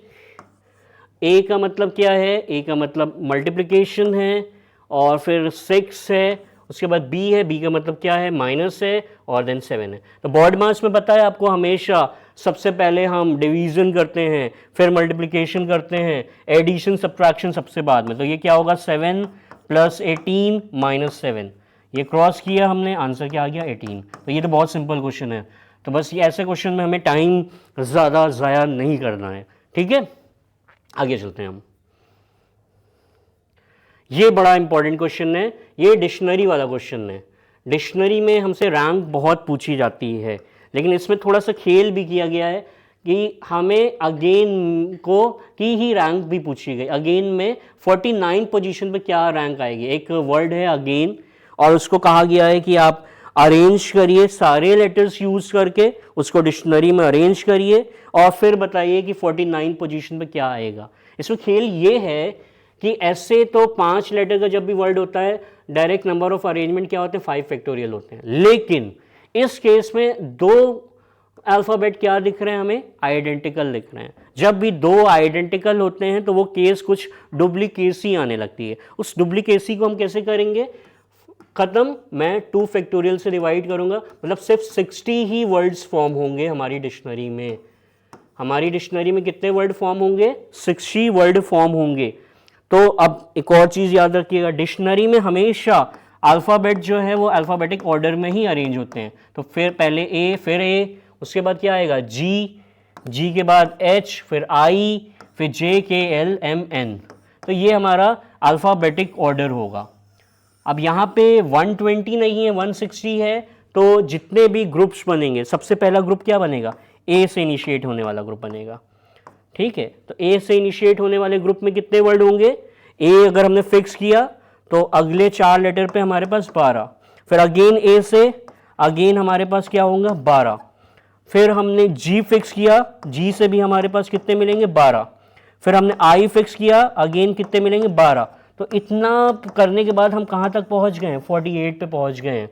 ए का मतलब क्या है, ए का मतलब मल्टीप्लिकेशन है, और फिर 6 है, उसके बाद बी है, बी का मतलब क्या है, माइनस है, और देन 7 है। तो बॉडी मास में पता है आपको हमेशा सबसे पहले हम डिवीजन करते हैं, फिर मल्टीप्लिकेशन करते हैं, एडिशन सब्ट्रैक्शन सबसे बाद में। तो ये क्या होगा, 7 + 18 - 7, ये क्रॉस किया हमने, आंसर क्या आ गया, 18। तो ये तो बहुत सिंपल क्वेश्चन है। तो बस ये ऐसे क्वेश्चन में हमें टाइम ज़्यादा ज़ाया नहीं करना है। ठीक है, आगे चलते हैं हम। ये बड़ा इंपॉर्टेंट क्वेश्चन है, ये डिक्शनरी वाला क्वेश्चन है। डिक्शनरी में हमसे रैंक बहुत पूछी जाती है, लेकिन इसमें थोड़ा सा खेल भी किया गया है कि हमें अगेन को की ही रैंक भी पूछी गई। अगेन में 49 पोजीशन पे क्या रैंक आएगी, एक वर्ड है अगेन, और उसको कहा गया है कि आप अरेंज करिए सारे लेटर्स यूज करके, उसको डिक्शनरी में अरेंज करिए और फिर बताइए कि 49 पोजीशन पे क्या आएगा। इसमें खेल ये है कि ऐसे तो 5 लेटर का जब भी वर्ड होता है डायरेक्ट नंबर ऑफ अरेंजमेंट क्या होते हैं, 5 फैक्टोरियल होते हैं, लेकिन इस केस में 2 अल्फ़ाबेट क्या दिख रहे हैं हमें, आइडेंटिकल दिख रहे हैं। जब भी 2 आइडेंटिकल होते हैं तो वो केस कुछ डुप्लीकेसी आने लगती है। उस डुप्लीकेसी को हम कैसे करेंगे, खत्म, मैं 2 फैक्टोरियल से डिवाइड करूंगा, मतलब सिर्फ 60 ही वर्ड्स फॉर्म होंगे हमारी डिक्शनरी में। हमारी डिक्शनरी में कितने वर्ड फॉर्म होंगे, 60 वर्ड फॉर्म होंगे। तो अब एक और चीज़ याद रखिएगा, डिक्शनरी में हमेशा अल्फ़ाबेट जो है वो अल्फ़ाबेटिक ऑर्डर में ही अरेंज होते हैं। तो फिर पहले ए, फिर ए, उसके बाद क्या आएगा, जी, जी के बाद एच, फिर आई, फिर जे, के, एल, एम, एन। तो ये हमारा अल्फ़ाबेटिक ऑर्डर होगा। अब यहाँ पे 120 नहीं है, 160 है, तो जितने भी ग्रुप्स बनेंगे, सबसे पहला ग्रुप क्या बनेगा, ए से इनिशिएट होने वाला ग्रुप बनेगा। ठीक है, तो ए से इनिशिएट होने वाले ग्रुप में कितने वर्ड होंगे, ए अगर हमने फिक्स किया तो अगले 4 लेटर पे हमारे पास 12, फिर अगेन ए से अगेन हमारे पास क्या होगा 12। फिर हमने G फिक्स किया, G से भी हमारे पास कितने मिलेंगे 12। फिर हमने I फिक्स किया, अगेन कितने मिलेंगे 12। तो इतना करने के बाद हम कहाँ तक पहुँच गए हैं 48 पे पहुँच गए हैं।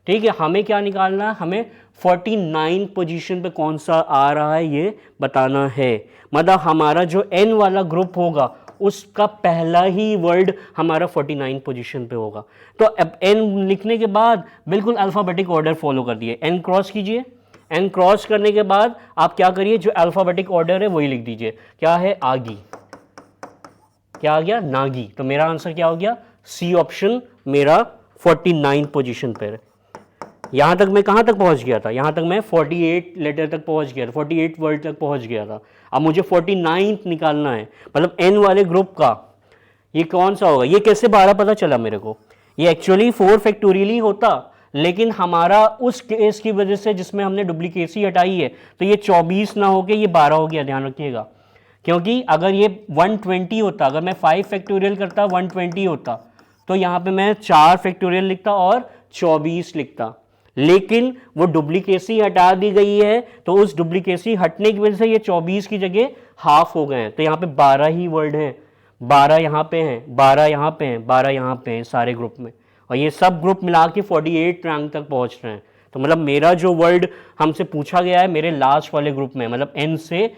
ठीक है, हमें क्या निकालना है, हमें 49 पोजीशन पे कौन सा आ रहा है ये बताना है। मतलब हमारा जो n वाला ग्रुप होगा उसका पहला ही वर्ड हमारा 49 पोजीशन पे होगा। तो अब n लिखने के बाद बिल्कुल अल्फ़ाबेटिक ऑर्डर फॉलो कर दिए, n क्रॉस कीजिए। n क्रॉस करने के बाद आप क्या करिए, जो अल्फ़ाबेटिक ऑर्डर है वही लिख दीजिए। क्या है, आगी। क्या आ गया, नागी। तो मेरा आंसर क्या हो गया, सी ऑप्शन मेरा 49 पोजीशन पर। यहाँ तक मैं कहाँ तक पहुँच गया था, यहाँ तक मैं 48 लेटर तक पहुँच गया था, 48 वर्ड तक पहुँच गया था। अब मुझे 49 निकालना है, मतलब n वाले ग्रुप का ये कौन सा होगा। ये कैसे 12 पता चला मेरे को, ये एक्चुअली 4 फैक्टोरियल ही होता, लेकिन हमारा उस केस की वजह से जिसमें हमने डुप्लीकेसी हटाई है तो ये 24 ना होके ये 12 हो गया, ध्यान रखिएगा। क्योंकि अगर ये 120 होता, अगर मैं 5 फैक्टोरियल करता 120 होता, तो यहाँ पे मैं 4 फैक्टोरियल लिखता और 24 लिखता, लेकिन वो डुप्लीकेसी हटा दी गई है, तो उस डुप्लीकेसी हटने की वजह से ये 24 की जगह हाफ हो गए हैं। तो यहाँ पे 12 ही वर्ड हैं, 12 यहाँ पे हैं, 12 यहाँ पे हैं, 12 यहाँ पे हैं सारे ग्रुप में, और ये सब ग्रुप मिला के 48 रैंक तक पहुँच रहे हैं। तो मतलब मेरा जो वर्ड हमसे पूछा गया है मेरे लास्ट वाले ग्रुप में, मतलब एन से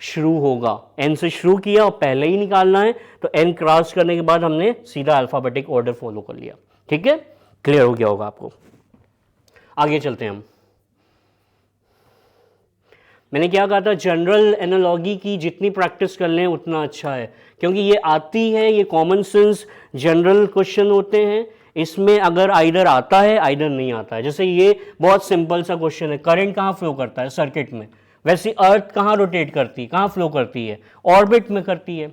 शुरू होगा, एन से शुरू किया और पहले ही निकालना है, तो एन क्रॉस करने के बाद हमने सीधा अल्फ़ाबेटिक ऑर्डर फॉलो कर लिया। ठीक है, क्लियर हो गया होगा आपको। आगे चलते हैं हम। मैंने क्या कहा था, जनरल एनालॉजी की जितनी प्रैक्टिस कर लें उतना अच्छा है, क्योंकि ये आती है, ये कॉमन सेंस जनरल क्वेश्चन होते हैं। इसमें अगर आइदर आता है आइदर नहीं आता है। जैसे ये बहुत सिंपल सा क्वेश्चन है, करंट कहाँ फ्लो करता है सर्किट में, वैसे अर्थ कहाँ रोटेट करती है, कहाँ फ्लो करती है, ऑर्बिट में करती है।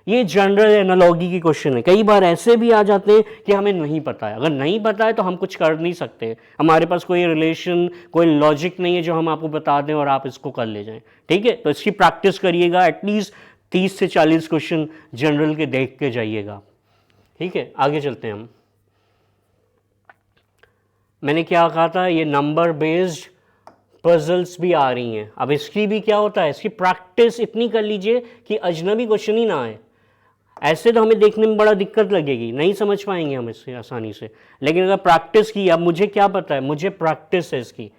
ये जनरल एनालॉजी की क्वेश्चन है। कई बार ऐसे भी आ जाते हैं कि हमें नहीं पता है, अगर नहीं पता है तो हम कुछ कर नहीं सकते, हमारे पास कोई रिलेशन कोई लॉजिक नहीं है जो हम आपको बता दें और आप इसको कर ले जाएं। ठीक है, तो इसकी प्रैक्टिस करिएगा, एटलीस्ट 30 से 40 क्वेश्चन जनरल के देख के जाइएगा। ठीक है, आगे चलते हैं हम। मैंने क्या कहा था, ये नंबर बेस्ड पजल्स भी आ रही हैं। अब इसकी भी क्या होता है, इसकी प्रैक्टिस इतनी कर लीजिए कि अजनबी क्वेश्चन ही ना आए। ऐसे तो हमें देखने में बड़ा दिक्कत लगेगी, नहीं समझ पाएंगे हम इससे आसानी से, लेकिन अगर प्रैक्टिस की, अब मुझे क्या पता है, मुझे प्रैक्टिस है इसकी।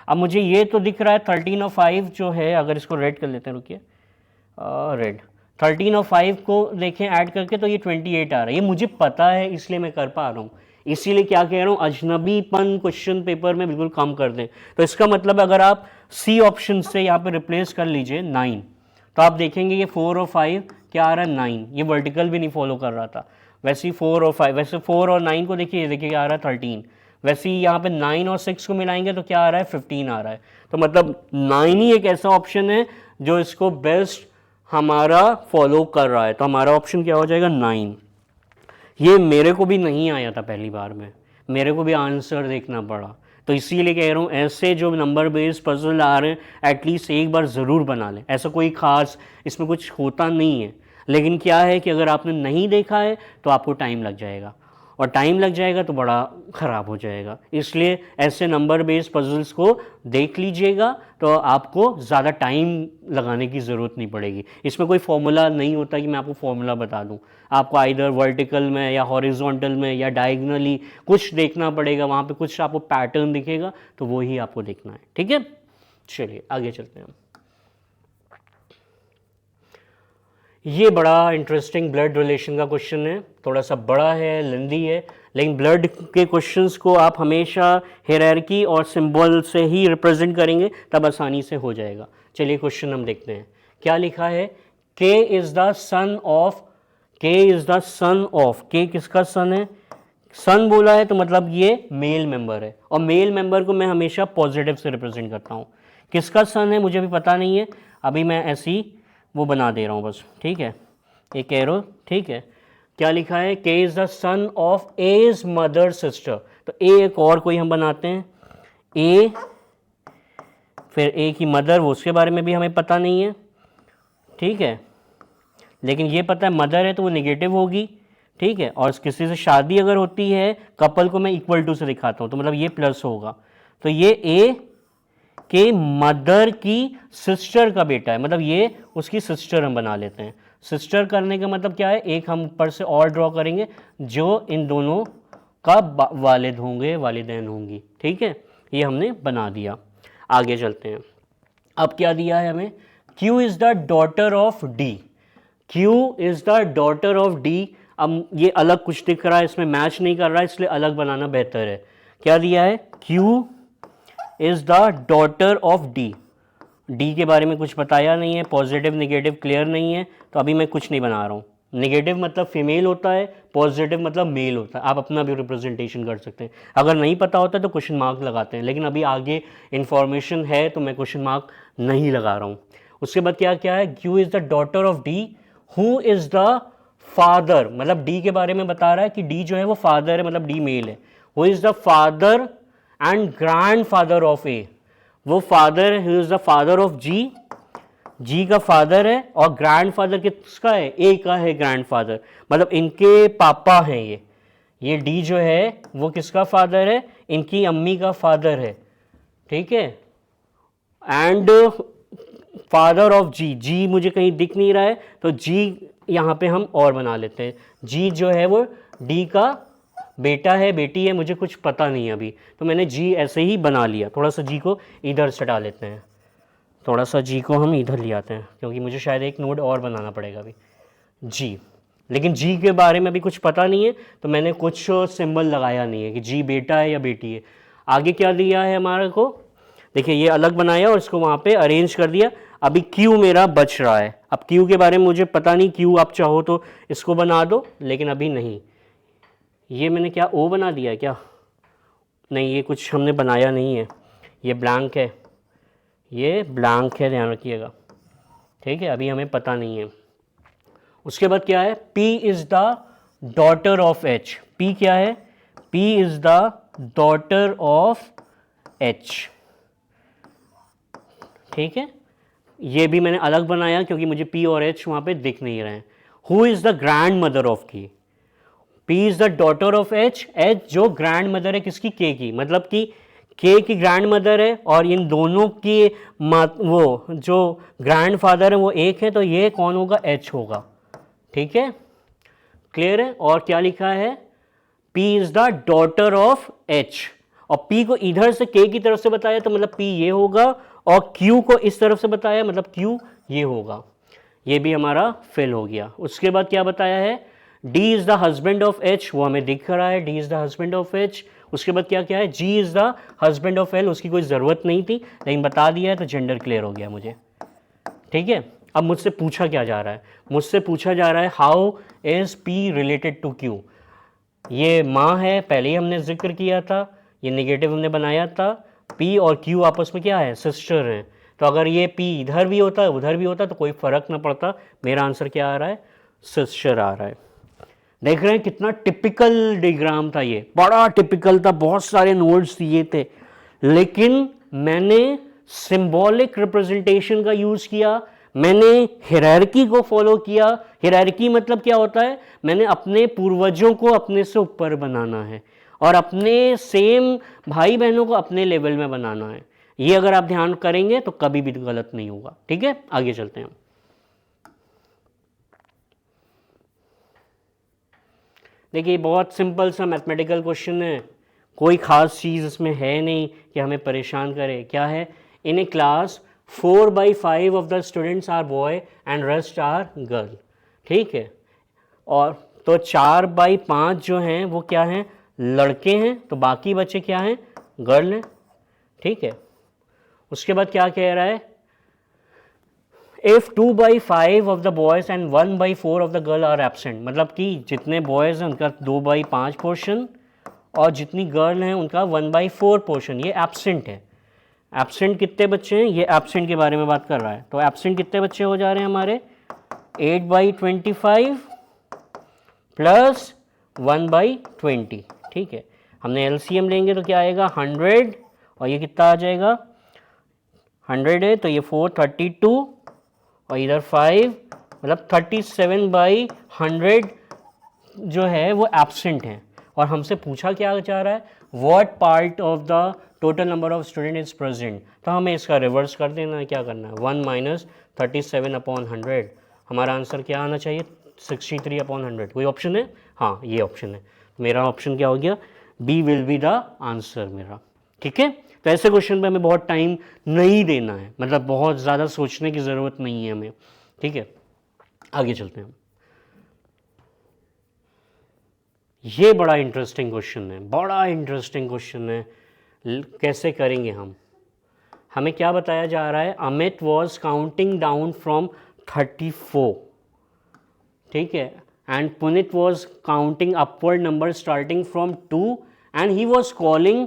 अब मुझे ये तो दिख रहा है 13 और 5 जो है, अगर इसको रेड कर लेते हैं, रुकिए, रेड 13 और 5 को देखें ऐड करके तो ये 28 आ रहा है। ये मुझे पता है इसलिए मैं कर पा रहा हूँ, इसीलिए क्या कह रहा हूँ, अजनबीपन क्वेश्चन पेपर में बिल्कुल कम कर दें। तो इसका मतलब अगर आप सी ऑप्शन से यहाँ पे रिप्लेस कर लीजिए 9, तो आप देखेंगे ये 4 और 5 क्या आ रहा है 9, ये वर्टिकल भी नहीं फॉलो कर रहा था। वैसे ही 4 और 5, वैसे 4 और 9 को देखिए क्या आ रहा है 13, वैसे ही यहाँ पे 9 और 6 को मिलाएंगे तो क्या आ रहा है 15 आ रहा है। तो मतलब 9 ही एक ऐसा ऑप्शन है जो इसको बेस्ट हमारा फॉलो कर रहा है। तो हमारा ऑप्शन क्या हो जाएगा 9। ये मेरे को भी नहीं आया था पहली बार में, मेरे को भी आंसर देखना पड़ा, तो इसीलिए कह रहा हूँ ऐसे जो नंबर बेस्ड पजल आ रहे हैं एटलीस्ट एक बार ज़रूर बना लें। ऐसा कोई ख़ास इसमें कुछ होता नहीं है, लेकिन क्या है कि अगर आपने नहीं देखा है तो आपको टाइम लग जाएगा, और टाइम लग जाएगा तो बड़ा ख़राब हो जाएगा। इसलिए ऐसे नंबर बेस्ड पजल्स को देख लीजिएगा तो आपको ज़्यादा टाइम लगाने की ज़रूरत नहीं पड़ेगी। इसमें कोई फॉर्मूला नहीं होता कि मैं आपको फॉर्मूला बता दूं, आपको आइदर वर्टिकल में या हॉरिजॉन्टल में या डायगनली कुछ देखना पड़ेगा, वहाँ पे कुछ आपको पैटर्न दिखेगा तो वो ही आपको देखना है। ठीक है, चलिए आगे चलते हैं। ये बड़ा इंटरेस्टिंग ब्लड रिलेशन का क्वेश्चन है, थोड़ा सा बड़ा है, लेंदी है, लेकिन ब्लड के क्वेश्चंस को आप हमेशा हायरार्की और सिंबल से ही रिप्रेजेंट करेंगे तब आसानी से हो जाएगा। चलिए क्वेश्चन हम देखते हैं, क्या लिखा है, K is the son of, के इज़ द सन ऑफ, के किसका सन है, सन बोला है तो मतलब ये मेल मेंबर है, और मेल मेंबर को मैं हमेशा पॉजिटिव से रिप्रेजेंट करता हूँ। किसका सन है मुझे भी पता नहीं है, अभी मैं ऐसी वो बना दे रहा हूँ बस। ठीक है, एक एरो, ठीक है, क्या लिखा है, K is the son of A's mother sister, तो ए एक और कोई हम बनाते हैं, ए फिर ए की मदर, वो उसके बारे में भी हमें पता नहीं है। ठीक है, लेकिन ये पता है मदर है तो वो नेगेटिव होगी। ठीक है, और किसी से शादी अगर होती है कपल को मैं इक्वल टू से दिखाता हूँ तो मतलब ये प्लस होगा, तो ये ए के मदर की सिस्टर का बेटा है, मतलब ये उसकी सिस्टर हम बना लेते हैं। सिस्टर करने का मतलब क्या है, एक हम ऊपर से और ड्रॉ करेंगे जो इन दोनों का वालिद होंगे, वालिदैन होंगी। ठीक है, ये हमने बना दिया। आगे चलते हैं। अब क्या दिया है हमें, Q is the daughter of D। Q is the daughter of D। अब ये अलग कुछ दिख रहा है, इसमें मैच नहीं कर रहा है, इसलिए अलग बनाना बेहतर है। क्या दिया है, Q is the daughter of D। D के बारे में कुछ बताया नहीं है, पॉजिटिव नेगेटिव क्लियर नहीं है, तो अभी मैं कुछ नहीं बना रहा हूँ। नेगेटिव मतलब फीमेल होता है, पॉजिटिव मतलब मेल होता है। आप अपना भी रिप्रेजेंटेशन कर सकते हैं। अगर नहीं पता होता तो क्वेश्चन मार्क लगाते हैं, लेकिन अभी आगे इन्फॉर्मेशन है तो मैं क्वेश्चन मार्क नहीं लगा रहा हूँ। उसके बाद क्या क्या है, Q is the daughter of D who is the father, मतलब D के बारे में बता रहा है कि D जो है वो फादर है, मतलब D मेल है। Who is the father and grandfather of A, वो फादर है, who is the father of G का फादर है, और ग्रैंड फादर किसका है, ए का है ग्रैंड फादर, मतलब इनके पापा हैं ये डी जो है वो किसका फादर है, इनकी अम्मी का फादर है। ठीक है, एंड फादर ऑफ जी मुझे कहीं दिख नहीं रहा है, तो जी यहाँ पे हम और बना लेते हैं। जी जो है वो डी का बेटा है, बेटी है, मुझे कुछ पता नहीं है अभी, तो मैंने जी ऐसे ही बना लिया। थोड़ा सा जी को इधर सटा लेते हैं, थोड़ा सा जी को हम इधर ले आते हैं, क्योंकि मुझे शायद एक नोड और बनाना पड़ेगा अभी जी, लेकिन जी के बारे में अभी कुछ पता नहीं है, तो मैंने कुछ सिंबल लगाया नहीं है कि जी बेटा है या बेटी है। आगे क्या दिया है हमारे को, देखिए ये अलग बनाया और इसको वहाँ पे अरेंज कर दिया। अभी क्यू मेरा बच रहा है, अब क्यू के बारे में मुझे पता नहीं, क्यू आप चाहो तो इसको बना दो, लेकिन अभी नहीं। ये मैंने क्या ओ बना दिया है क्या, नहीं ये कुछ हमने बनाया नहीं है, ये ब्लैंक है, ये ब्लैंक है, ध्यान रखिएगा। ठीक है, अभी हमें पता नहीं है। उसके बाद क्या है, P is the daughter of H। P क्या है, P is the daughter of H। ठीक है, ये भी मैंने अलग बनाया क्योंकि मुझे P और H वहाँ पे दिख नहीं रहे हैं। Who is the grand mother of की, P is the daughter of H। H जो ग्रैंड मदर है किसकी, K की, मतलब कि K की ग्रैंड मदर है और इन दोनों की वो जो ग्रैंड फादर है वो एक है, तो ये कौन होगा, H होगा। ठीक है, क्लियर है। और क्या लिखा है, P is the daughter of H, और P को इधर से K की तरफ से बताया तो मतलब P ये होगा, और Q को इस तरफ से बताया मतलब Q ये होगा। ये भी हमारा फिल हो गया। उसके बाद क्या बताया है, D is the husband of H, वो हमें दिख रहा है, D is the husband of H। उसके बाद क्या क्या है, G is the husband of L, उसकी कोई ज़रूरत नहीं थी लेकिन बता दिया है तो जेंडर क्लियर हो गया मुझे। ठीक है, अब मुझसे पूछा क्या जा रहा है, मुझसे पूछा जा रहा है how is P related to Q। ये माँ है, पहले ही हमने जिक्र किया था, ये नेगेटिव हमने बनाया था। P और Q आपस में क्या है, सिस्टर हैं, तो अगर ये P इधर भी होता है उधर भी होता तो कोई फ़र्क ना पड़ता। मेरा आंसर क्या आ रहा है, सिस्टर आ रहा है। देख रहे हैं कितना टिपिकल डायग्राम था, ये बड़ा टिपिकल था, बहुत सारे नोट्स दिए थे, लेकिन मैंने सिंबॉलिक रिप्रेजेंटेशन का यूज़ किया, मैंने हिरार्की को फॉलो किया। हिरार्की मतलब क्या होता है, मैंने अपने पूर्वजों को अपने से ऊपर बनाना है और अपने सेम भाई बहनों को अपने लेवल में बनाना है। ये अगर आप ध्यान करेंगे तो कभी भी गलत नहीं होगा। ठीक है, आगे चलते हैं। देखिए बहुत सिंपल सा मैथमेटिकल क्वेश्चन है, कोई ख़ास चीज़ इसमें है नहीं कि हमें परेशान करे। क्या है, in a class 4/5 of the students are boy and rest are girl. ठीक है, और तो 4/5 जो हैं वो क्या हैं, लड़के हैं, तो बाकी बच्चे क्या हैं, गर्ल हैं। ठीक है, उसके बाद क्या कह रहा है, if 2/5 of the boys and 1/4 of the girl are absent, मतलब कि जितने बॉयज़ हैं उनका 2/5 पोर्शन और जितनी गर्ल हैं उनका 1/4 पोर्शन ये एब्सेंट है। एब्सेंट कितने बच्चे हैं, ये एब्सेंट के बारे में बात कर रहा है, तो एब्सेंट कितने बच्चे हो जा रहे हैं हमारे, 8/25 प्लस 1/20। ठीक है, हमने LCM लेंगे तो क्या आएगा 100, और ये कितना आ जाएगा 100 है तो ये 432 और इधर 5, मतलब 37/100 जो है वो एब्सेंट हैं, और हमसे पूछा क्या जा रहा है, what part of the total number of student is present, तो हमें इसका रिवर्स कर देना है, क्या करना है 1 माइनस 37/100, हमारा आंसर क्या आना चाहिए 63/100। कोई ऑप्शन है, हाँ ये ऑप्शन है, मेरा ऑप्शन क्या हो गया, B will be the answer मेरा। ठीक है, तो ऐसे क्वेश्चन पे हमें बहुत टाइम नहीं देना है, मतलब बहुत ज़्यादा सोचने की ज़रूरत नहीं है हमें। ठीक है, आगे चलते हैं। ये बड़ा इंटरेस्टिंग क्वेश्चन है, बड़ा इंटरेस्टिंग क्वेश्चन है, कैसे करेंगे हम। हमें क्या बताया जा रहा है, Amit was counting down from 34, ठीक है, and Punit was counting upward number starting from 2 and he was calling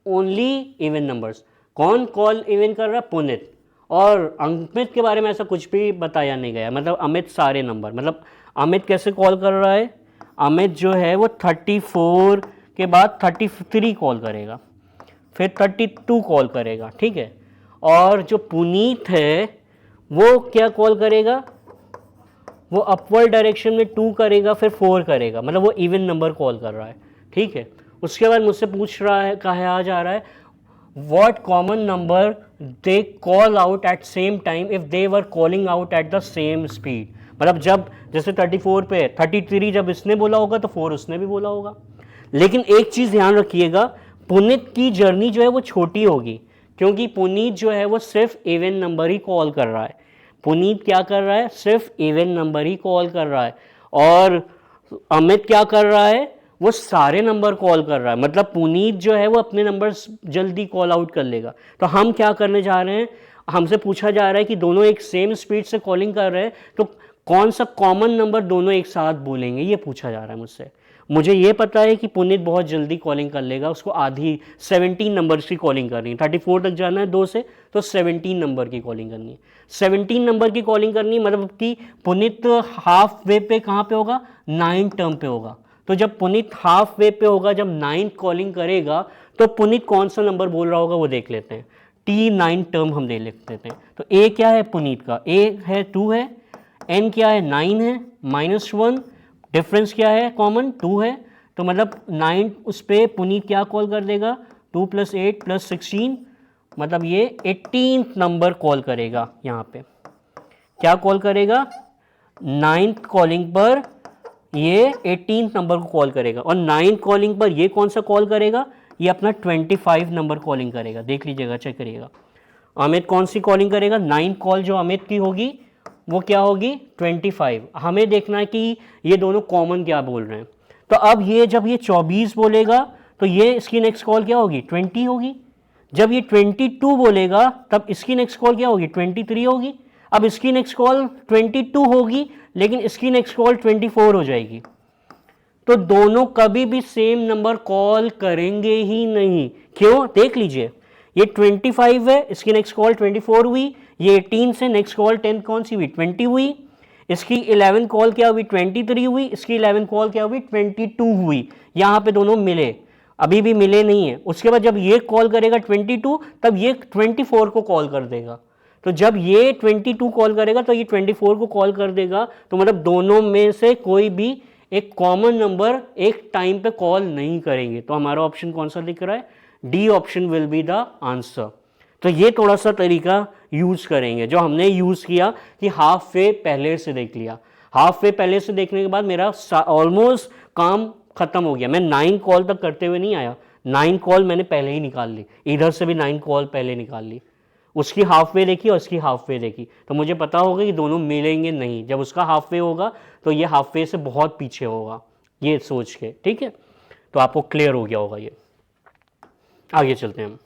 only even numbers. कौन कॉल इवन कर रहा है, पुनित, और अमित के बारे में ऐसा कुछ भी बताया नहीं गया, मतलब अमित सारे नंबर, मतलब अमित कैसे कॉल कर रहा है, अमित जो है वो 34 के बाद 33 कॉल करेगा, फिर 32 कॉल करेगा, ठीक है, और जो पुनीत है वो क्या कॉल करेगा, वो अपवर्ड डायरेक्शन में 2 करेगा, फिर 4 करेगा, मतलब वो इवन नंबर कॉल कर रहा है। ठीक है, उसके बाद मुझसे पूछ रहा है, कहा जा रहा है what common number they call out at same time if they were calling out at the same speed, मतलब जब जैसे 34 पे 33 जब इसने बोला होगा तो 4 उसने भी बोला होगा। लेकिन एक चीज़ ध्यान रखिएगा, पुनीत की जर्नी जो है वो छोटी होगी, क्योंकि पुनीत जो है वो सिर्फ इवन नंबर ही कॉल कर रहा है, पुनीत क्या कर रहा है, सिर्फ इवन नंबर ही कॉल कर रहा है, और अमित क्या कर रहा है, वो सारे नंबर कॉल कर रहा है, मतलब पुनीत जो है वो अपने नंबर जल्दी कॉल आउट कर लेगा। तो हम क्या करने जा रहे हैं, हमसे पूछा जा रहा है कि दोनों एक सेम स्पीड से कॉलिंग कर रहे हैं, तो कौन सा कॉमन नंबर दोनों एक साथ बोलेंगे, ये पूछा जा रहा है मुझसे। मुझे ये पता है कि पुनीत बहुत जल्दी कॉलिंग कर लेगा, उसको आधी 17 नंबर्स की कॉलिंग करनी है, 34 तक जाना है 2 से, तो 17 नंबर की कॉलिंग करनी है, 17 नंबर की कॉलिंग करनी है, मतलब कि पुनीत हाफ वे पे कहाँ पे होगा, 9 टर्म पे होगा। तो जब पुनीत हाफ वे पे होगा, जब 9 कॉलिंग करेगा, तो पुनीत कौन सा नंबर बोल रहा होगा वो देख लेते हैं, T9 टर्म हम दे लेते हैं। तो ए क्या है पुनीत का, ए है 2 है, एन क्या है 9 है, -1, डिफरेंस क्या है कॉमन 2 है, तो मतलब 9 उस पर पुनीत क्या कॉल कर देगा, 2 + 8 + 16, मतलब ये 18th नंबर कॉल करेगा। यहाँ पे क्या कॉल करेगा, 9th कॉलिंग पर ये 18th नंबर को कॉल करेगा, और 9th कॉलिंग पर ये कौन सा कॉल करेगा, ये अपना 25 नंबर कॉलिंग करेगा। देख लीजिएगा, चेक करिएगा, अमित कौन सी कॉलिंग करेगा, 9 कॉल जो अमित की होगी वो क्या होगी 25। हमें देखना है कि ये दोनों कॉमन क्या बोल रहे हैं। तो अब ये जब ये 24 बोलेगा तो ये इसकी नेक्स्ट कॉल क्या होगी 20 होगी, जब ये 22 बोलेगा तब इसकी नेक्स्ट कॉल क्या होगी 23 होगी, अब इसकी नेक्स्ट कॉल 22 होगी लेकिन इसकी नेक्स्ट कॉल 24 हो जाएगी। तो दोनों कभी भी सेम नंबर कॉल करेंगे ही नहीं, क्यों, देख लीजिए, ये 25 है, इसकी नेक्स्ट कॉल 24 हुई, ये 18 से नेक्स्ट कॉल 10 कौन सी हुई 20 हुई, इसकी 11 कॉल क्या हुई 23 हुई, इसकी 11 कॉल क्या हुई 22 हुई, यहाँ पे दोनों मिले, अभी भी मिले नहीं है। उसके बाद जब ये कॉल करेगा 22 तब ये 24 को कॉल कर देगा, तो जब ये 22 कॉल करेगा तो ये 24 को कॉल कर देगा, तो मतलब दोनों में से कोई भी एक कॉमन नंबर एक टाइम पे कॉल नहीं करेंगे। तो हमारा ऑप्शन कौन सा दिख रहा है, D option will be the answer. तो ये थोड़ा सा तरीका यूज़ करेंगे जो हमने यूज़ किया कि हाफ वे पहले से देख लिया, हाफ वे पहले से देखने के बाद मेरा ऑलमोस्ट काम खत्म हो गया, मैं 9 कॉल तक करते हुए नहीं आया, 9 कॉल मैंने पहले ही निकाल ली, इधर से भी 9 कॉल पहले निकाल ली, उसकी हाफ वे देखी और इसकी हाफ वे देखी, तो मुझे पता होगा कि दोनों मिलेंगे नहीं, जब उसका हाफ वे होगा तो ये हाफ वे से बहुत पीछे होगा, ये सोच के, ठीक है। तो आपको क्लियर हो गया होगा ये। आगे चलते हैं हम,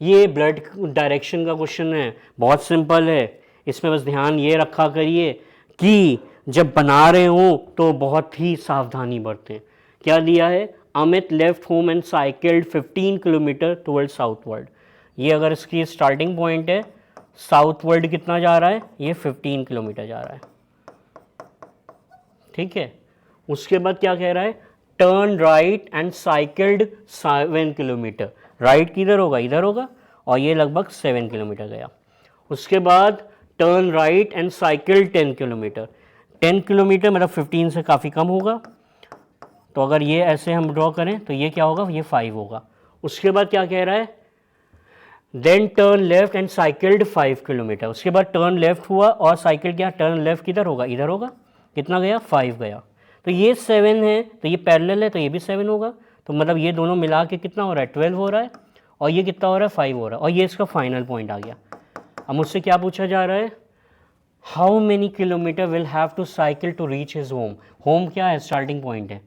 ये ब्लड डायरेक्शन का क्वेश्चन है, बहुत सिंपल है, इसमें बस ध्यान ये रखा करिए कि जब बना रहे हो तो बहुत ही सावधानी बरतें। क्या दिया है, Amit left home and cycled 15 kilometre toward southward, ये अगर इसकी स्टार्टिंग पॉइंट है, साउथवर्ड कितना जा रहा है, ये 15 किलोमीटर जा रहा है, ठीक है। उसके बाद क्या कह रहा है, turn right and cycled 7 kilometre, right किधर होगा, इधर होगा, और ये लगभग 7 किलोमीटर गया। उसके बाद turn right and cycle 10 kilometre, 10 kilometre मतलब 15 से काफ़ी कम होगा। तो अगर ये ऐसे हम ड्रॉ करें तो ये क्या होगा, ये 5 होगा। उसके बाद क्या कह रहा है, then turn left and cycled 5 kilometre. उसके बाद टर्न लेफ्ट हुआ और साइकिल क्या, टर्न लेफ्ट किधर होगा, इधर होगा। कितना गया, 5 गया। तो ये 7 है, तो ये पैरेलल है, तो ये भी 7 होगा। तो मतलब ये दोनों मिला के कितना हो रहा है, 12 हो रहा है। और ये कितना हो रहा है, 5 हो रहा है। और ये इसका फाइनल पॉइंट आ गया। अब मुझसे क्या पूछा जा रहा है, how many kilometre will have to cycle to reach his home. Home क्या है, स्टार्टिंग पॉइंट है।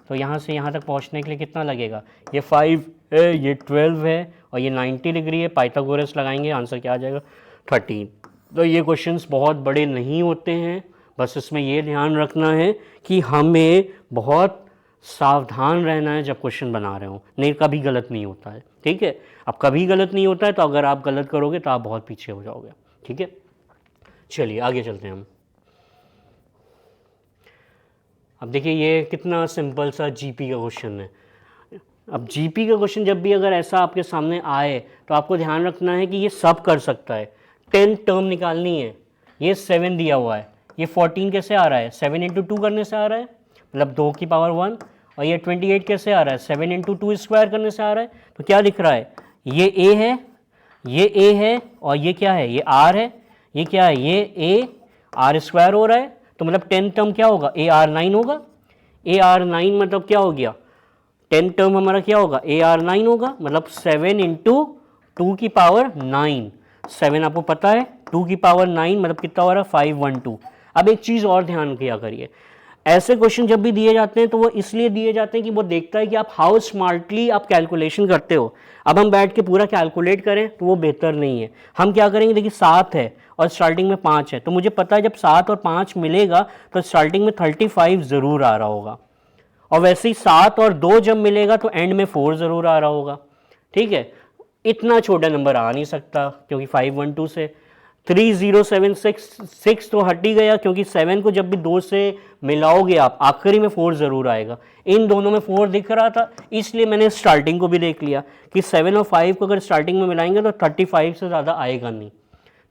तो यहाँ से यहाँ तक पहुँचने के लिए कितना लगेगा, ये 5 है, ये 12 है और ये 90 डिग्री है। पाइथागोरस लगाएंगे, आंसर क्या आ जाएगा, 13। तो ये क्वेश्चंस बहुत बड़े नहीं होते हैं, बस इसमें ये ध्यान रखना है कि हमें बहुत सावधान रहना है जब क्वेश्चन बना रहे हो, नहीं कभी गलत नहीं होता है। ठीक है, अब कभी गलत नहीं होता है, तो अगर आप गलत करोगे तो आप बहुत पीछे हो जाओगे। ठीक है, चलिए आगे चलते हैं हम। अब देखिए ये कितना सिंपल सा जीपी का क्वेश्चन है। अब जीपी का क्वेश्चन जब भी अगर ऐसा आपके सामने आए तो आपको ध्यान रखना है कि ये सब कर सकता है। 10 टर्म निकालनी है, ये 7 दिया हुआ है, ये 14 कैसे आ रहा है, 7 इंटू 2 करने से आ रहा है, मतलब 2 की पावर 1। और ये 28 कैसे आ रहा है, 7 इंटू 2 स्क्वायर करने से आ रहा है। तो क्या दिख रहा है, ये ए है, ये ए है, और ये क्या है, ये आर है, ये क्या है, ये ए आर स्क्वायर हो रहा है। तो मतलब 10 टर्म क्या होगा, ए आर 9 होगा। ए आर 9 मतलब क्या हो गया, 10 टर्म हमारा क्या होगा, ए आर 9 होगा, मतलब 7 इंटू 2 की पावर 9। 7 आपको पता है, 2 की पावर 9 मतलब कितना हो रहा है, 512। अब एक चीज़ और ध्यान किया करिए, ऐसे क्वेश्चन जब भी दिए जाते हैं तो वो इसलिए दिए जाते हैं कि वो देखता है कि आप हाउ स्मार्टली आप कैलकुलेशन करते हो। अब हम बैठ के पूरा कैलकुलेट करें तो वो बेहतर नहीं है। हम क्या करेंगे, देखिए 7 है और स्टार्टिंग में 5 है, तो मुझे पता है जब 7 और 5 मिलेगा तो स्टार्टिंग में 35 ज़रूर आ रहा होगा। और वैसे ही 7 और 2 जब मिलेगा तो एंड में 4 ज़रूर आ रहा होगा। ठीक है, इतना छोटा नंबर आ नहीं सकता क्योंकि 512 से 3076 तो हट ही गया, क्योंकि 7 को जब भी 2 से मिलाओगे आप आखिरी में 4 ज़रूर आएगा। इन दोनों में 4 दिख रहा था, इसलिए मैंने स्टार्टिंग को भी देख लिया कि 7 और 5 को अगर स्टार्टिंग में मिलाएंगे तो 35 से ज़्यादा आएगा नहीं।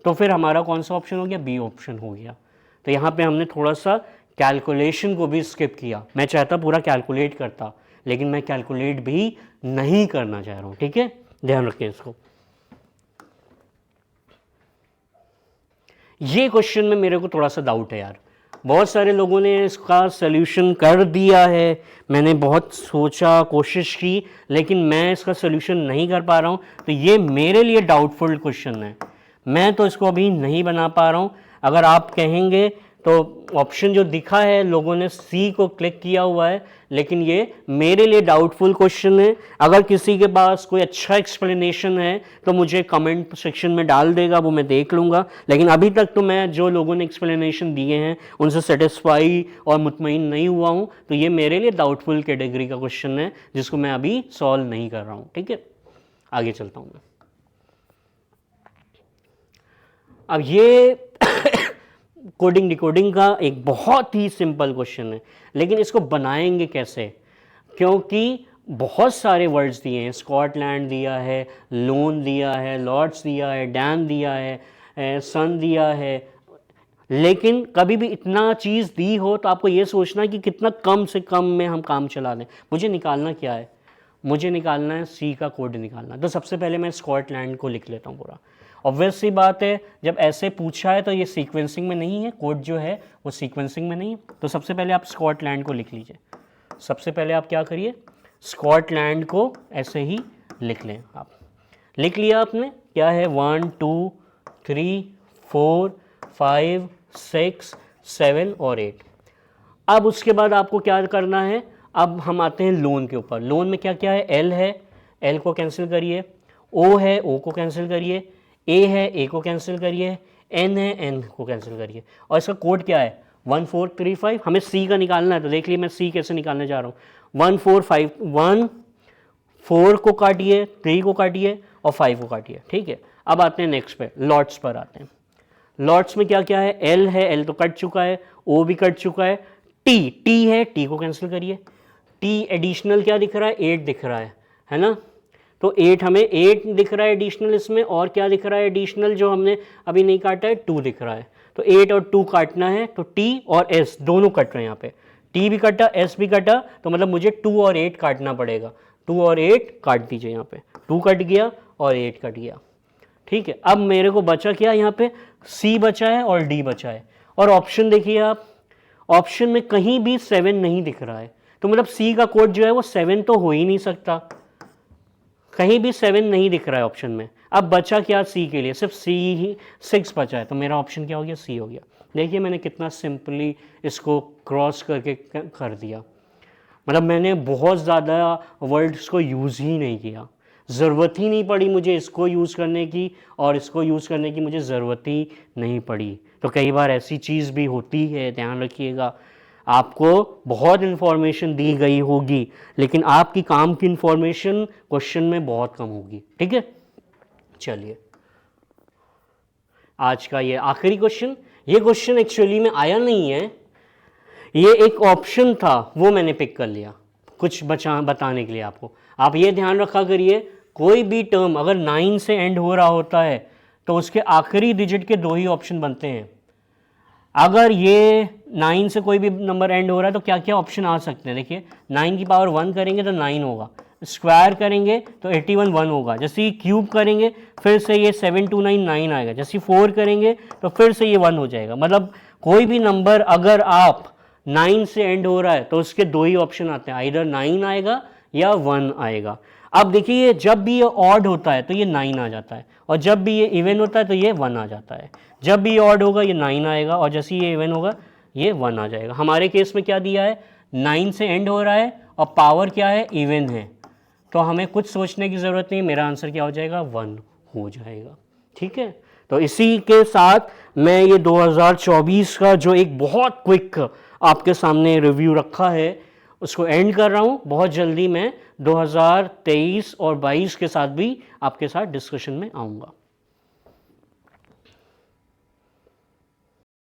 तो फिर हमारा कौन सा ऑप्शन हो गया, बी ऑप्शन हो गया। तो यहाँ पे हमने थोड़ा सा कैलकुलेशन को भी स्किप किया। मैं चाहता पूरा कैलकुलेट करता, लेकिन मैं कैलकुलेट भी नहीं करना चाह रहा हूँ। ठीक है, ध्यान रखें इसको। ये क्वेश्चन में मेरे को थोड़ा सा डाउट है यार, बहुत सारे लोगों ने इसका सल्यूशन कर दिया है, मैंने बहुत सोचा कोशिश की, लेकिन मैं इसका सल्यूशन नहीं कर पा रहा हूँ। तो ये मेरे लिए डाउटफुल क्वेश्चन है, मैं तो इसको अभी नहीं बना पा रहा हूँ। अगर आप कहेंगे तो ऑप्शन जो दिखा है लोगों ने सी को क्लिक किया हुआ है, लेकिन ये मेरे लिए डाउटफुल क्वेश्चन है। अगर किसी के पास कोई अच्छा एक्सप्लेनेशन है तो मुझे कमेंट सेक्शन में डाल देगा, वो मैं देख लूँगा। लेकिन अभी तक तो मैं जो लोगों ने एक्सप्लेनेशन दिए हैं उनसे सेटिस्फाई और मुतमईन नहीं हुआ हूँ। तो ये मेरे लिए डाउटफुल कैटेगरी का क्वेश्चन है जिसको मैं अभी सॉल्व नहीं कर रहा हूँ। ठीक है, आगे चलता हूँ मैं। अब ये कोडिंग डिकोडिंग का एक बहुत ही सिंपल क्वेश्चन है, लेकिन इसको बनाएंगे कैसे, क्योंकि बहुत सारे वर्ड्स दिए हैं। स्कॉटलैंड दिया है, लोन दिया है, लॉर्ड्स दिया है, डैम दिया है, सन दिया है। लेकिन कभी भी इतना चीज़ दी हो तो आपको ये सोचना है कि कितना कम से कम में हम काम चला लें। मुझे निकालना क्या है, मुझे निकालना है सी का कोड निकालना। तो सबसे पहले मैं स्कॉटलैंड को लिख लेता हूँ पूरा। ऑब्वियस सी बात है, जब ऐसे पूछा है तो ये सीक्वेंसिंग में नहीं है, कोड जो है वो सीक्वेंसिंग में नहीं है। तो सबसे पहले आप स्कॉटलैंड को लिख लीजिए। सबसे पहले आप क्या करिए, स्कॉटलैंड को ऐसे ही लिख लें। आप लिख लिया आपने, क्या है 1 2 3 4 5 6 7 और 8। अब उसके बाद आपको क्या करना है, अब हम आते हैं लोन के ऊपर। लोन में क्या क्या है, एल है, एल को कैंसिल करिए, ओ है, ओ को कैंसिल करिए, ए है, ए को कैंसिल करिए, एन है, एन को कैंसिल करिए। और इसका कोड क्या है 1435। हमें सी का निकालना है, तो देख लिए मैं सी कैसे निकालने जा रहा हूँ। 1451 4 को काटिए, 3 को काटिए और 5 को काटिए। ठीक है, अब आते हैं नेक्स्ट पे, लॉट्स पर आते हैं। लॉट्स में क्या क्या है, एल है, एल तो कट चुका है, ओ भी कट चुका है, टी, टी है, टी को कैंसिल करिए। टी एडिशनल क्या दिख रहा है, 8 दिख रहा है ना। तो 8 हमें 8 दिख रहा है एडिशनल इसमें, और क्या दिख रहा है एडिशनल जो हमने अभी नहीं काटा है, 2 दिख रहा है। तो 8 और 2 काटना है, तो T और S दोनों कट रहे हैं यहाँ पे, T भी कटा S भी कटा, तो मतलब मुझे 2 और 8 काटना पड़ेगा। 2 और 8 काट दीजिए, यहाँ पे 2 कट गया और 8 कट गया। ठीक है, अब मेरे को बचा क्या, यहाँ पे C बचा है और D बचा है। और ऑप्शन देखिए आप, ऑप्शन में कहीं भी 7 नहीं दिख रहा है, तो मतलब C का कोड जो है वो 7 तो हो ही नहीं सकता, कहीं भी 7 नहीं दिख रहा है ऑप्शन में। अब बचा क्या C के लिए, सिर्फ C ही 6 बचा है, तो मेरा ऑप्शन क्या हो गया, C हो गया। देखिए मैंने कितना सिंपली इसको क्रॉस करके कर दिया, मतलब मैंने बहुत ज़्यादा वर्ड्स को यूज़ ही नहीं किया, ज़रूरत ही नहीं पड़ी मुझे इसको यूज़ करने की, और इसको यूज़ करने की मुझे ज़रूरत ही नहीं पड़ी। तो कई बार ऐसी चीज़ भी होती है, ध्यान रखिएगा। आपको बहुत इन्फॉर्मेशन दी गई होगी, लेकिन आपकी काम की इन्फॉर्मेशन क्वेश्चन में बहुत कम होगी। ठीक है, चलिए आज का ये आखिरी क्वेश्चन। ये क्वेश्चन एक्चुअली में आया नहीं है, ये एक ऑप्शन था वो मैंने पिक कर लिया कुछ बताने के लिए आपको। आप ये ध्यान रखा करिए, कोई भी टर्म अगर 9 से एंड हो रहा होता है तो उसके आखिरी डिजिट के 2 ही ऑप्शन बनते हैं। अगर ये 9 से कोई भी नंबर एंड हो रहा है तो क्या क्या ऑप्शन आ सकते हैं, देखिए 9 की पावर 1 करेंगे तो 9 होगा, स्क्वायर करेंगे तो 81 1 होगा, जैसे क्यूब करेंगे फिर से ये 729 9 आएगा, जैसे 4 करेंगे तो फिर से ये 1 हो जाएगा। मतलब कोई भी नंबर अगर आप 9 से एंड हो रहा है तो उसके 2 ही ऑप्शन आते हैं, आइदर 9 आएगा या 1 आएगा। अब देखिए जब भी ये ऑड होता है तो ये 9 आ जाता है, और जब भी ये इवन होता है तो ये 1 आ जाता है। जब भी ये ऑड होगा ये 9 आएगा, और जैसे ये इवन होगा ये 1 आ जाएगा। हमारे केस में क्या दिया है, 9 से एंड हो रहा है और पावर क्या है, इवन है, तो हमें कुछ सोचने की ज़रूरत नहीं, मेरा आंसर क्या हो जाएगा, 1 हो जाएगा। ठीक है, तो इसी के साथ मैं ये 2024 का जो एक बहुत क्विक आपके सामने रिव्यू रखा है उसको एंड कर रहा हूँ। बहुत जल्दी मैं 2023 और 22 के साथ भी आपके साथ डिस्कशन में आऊँगा।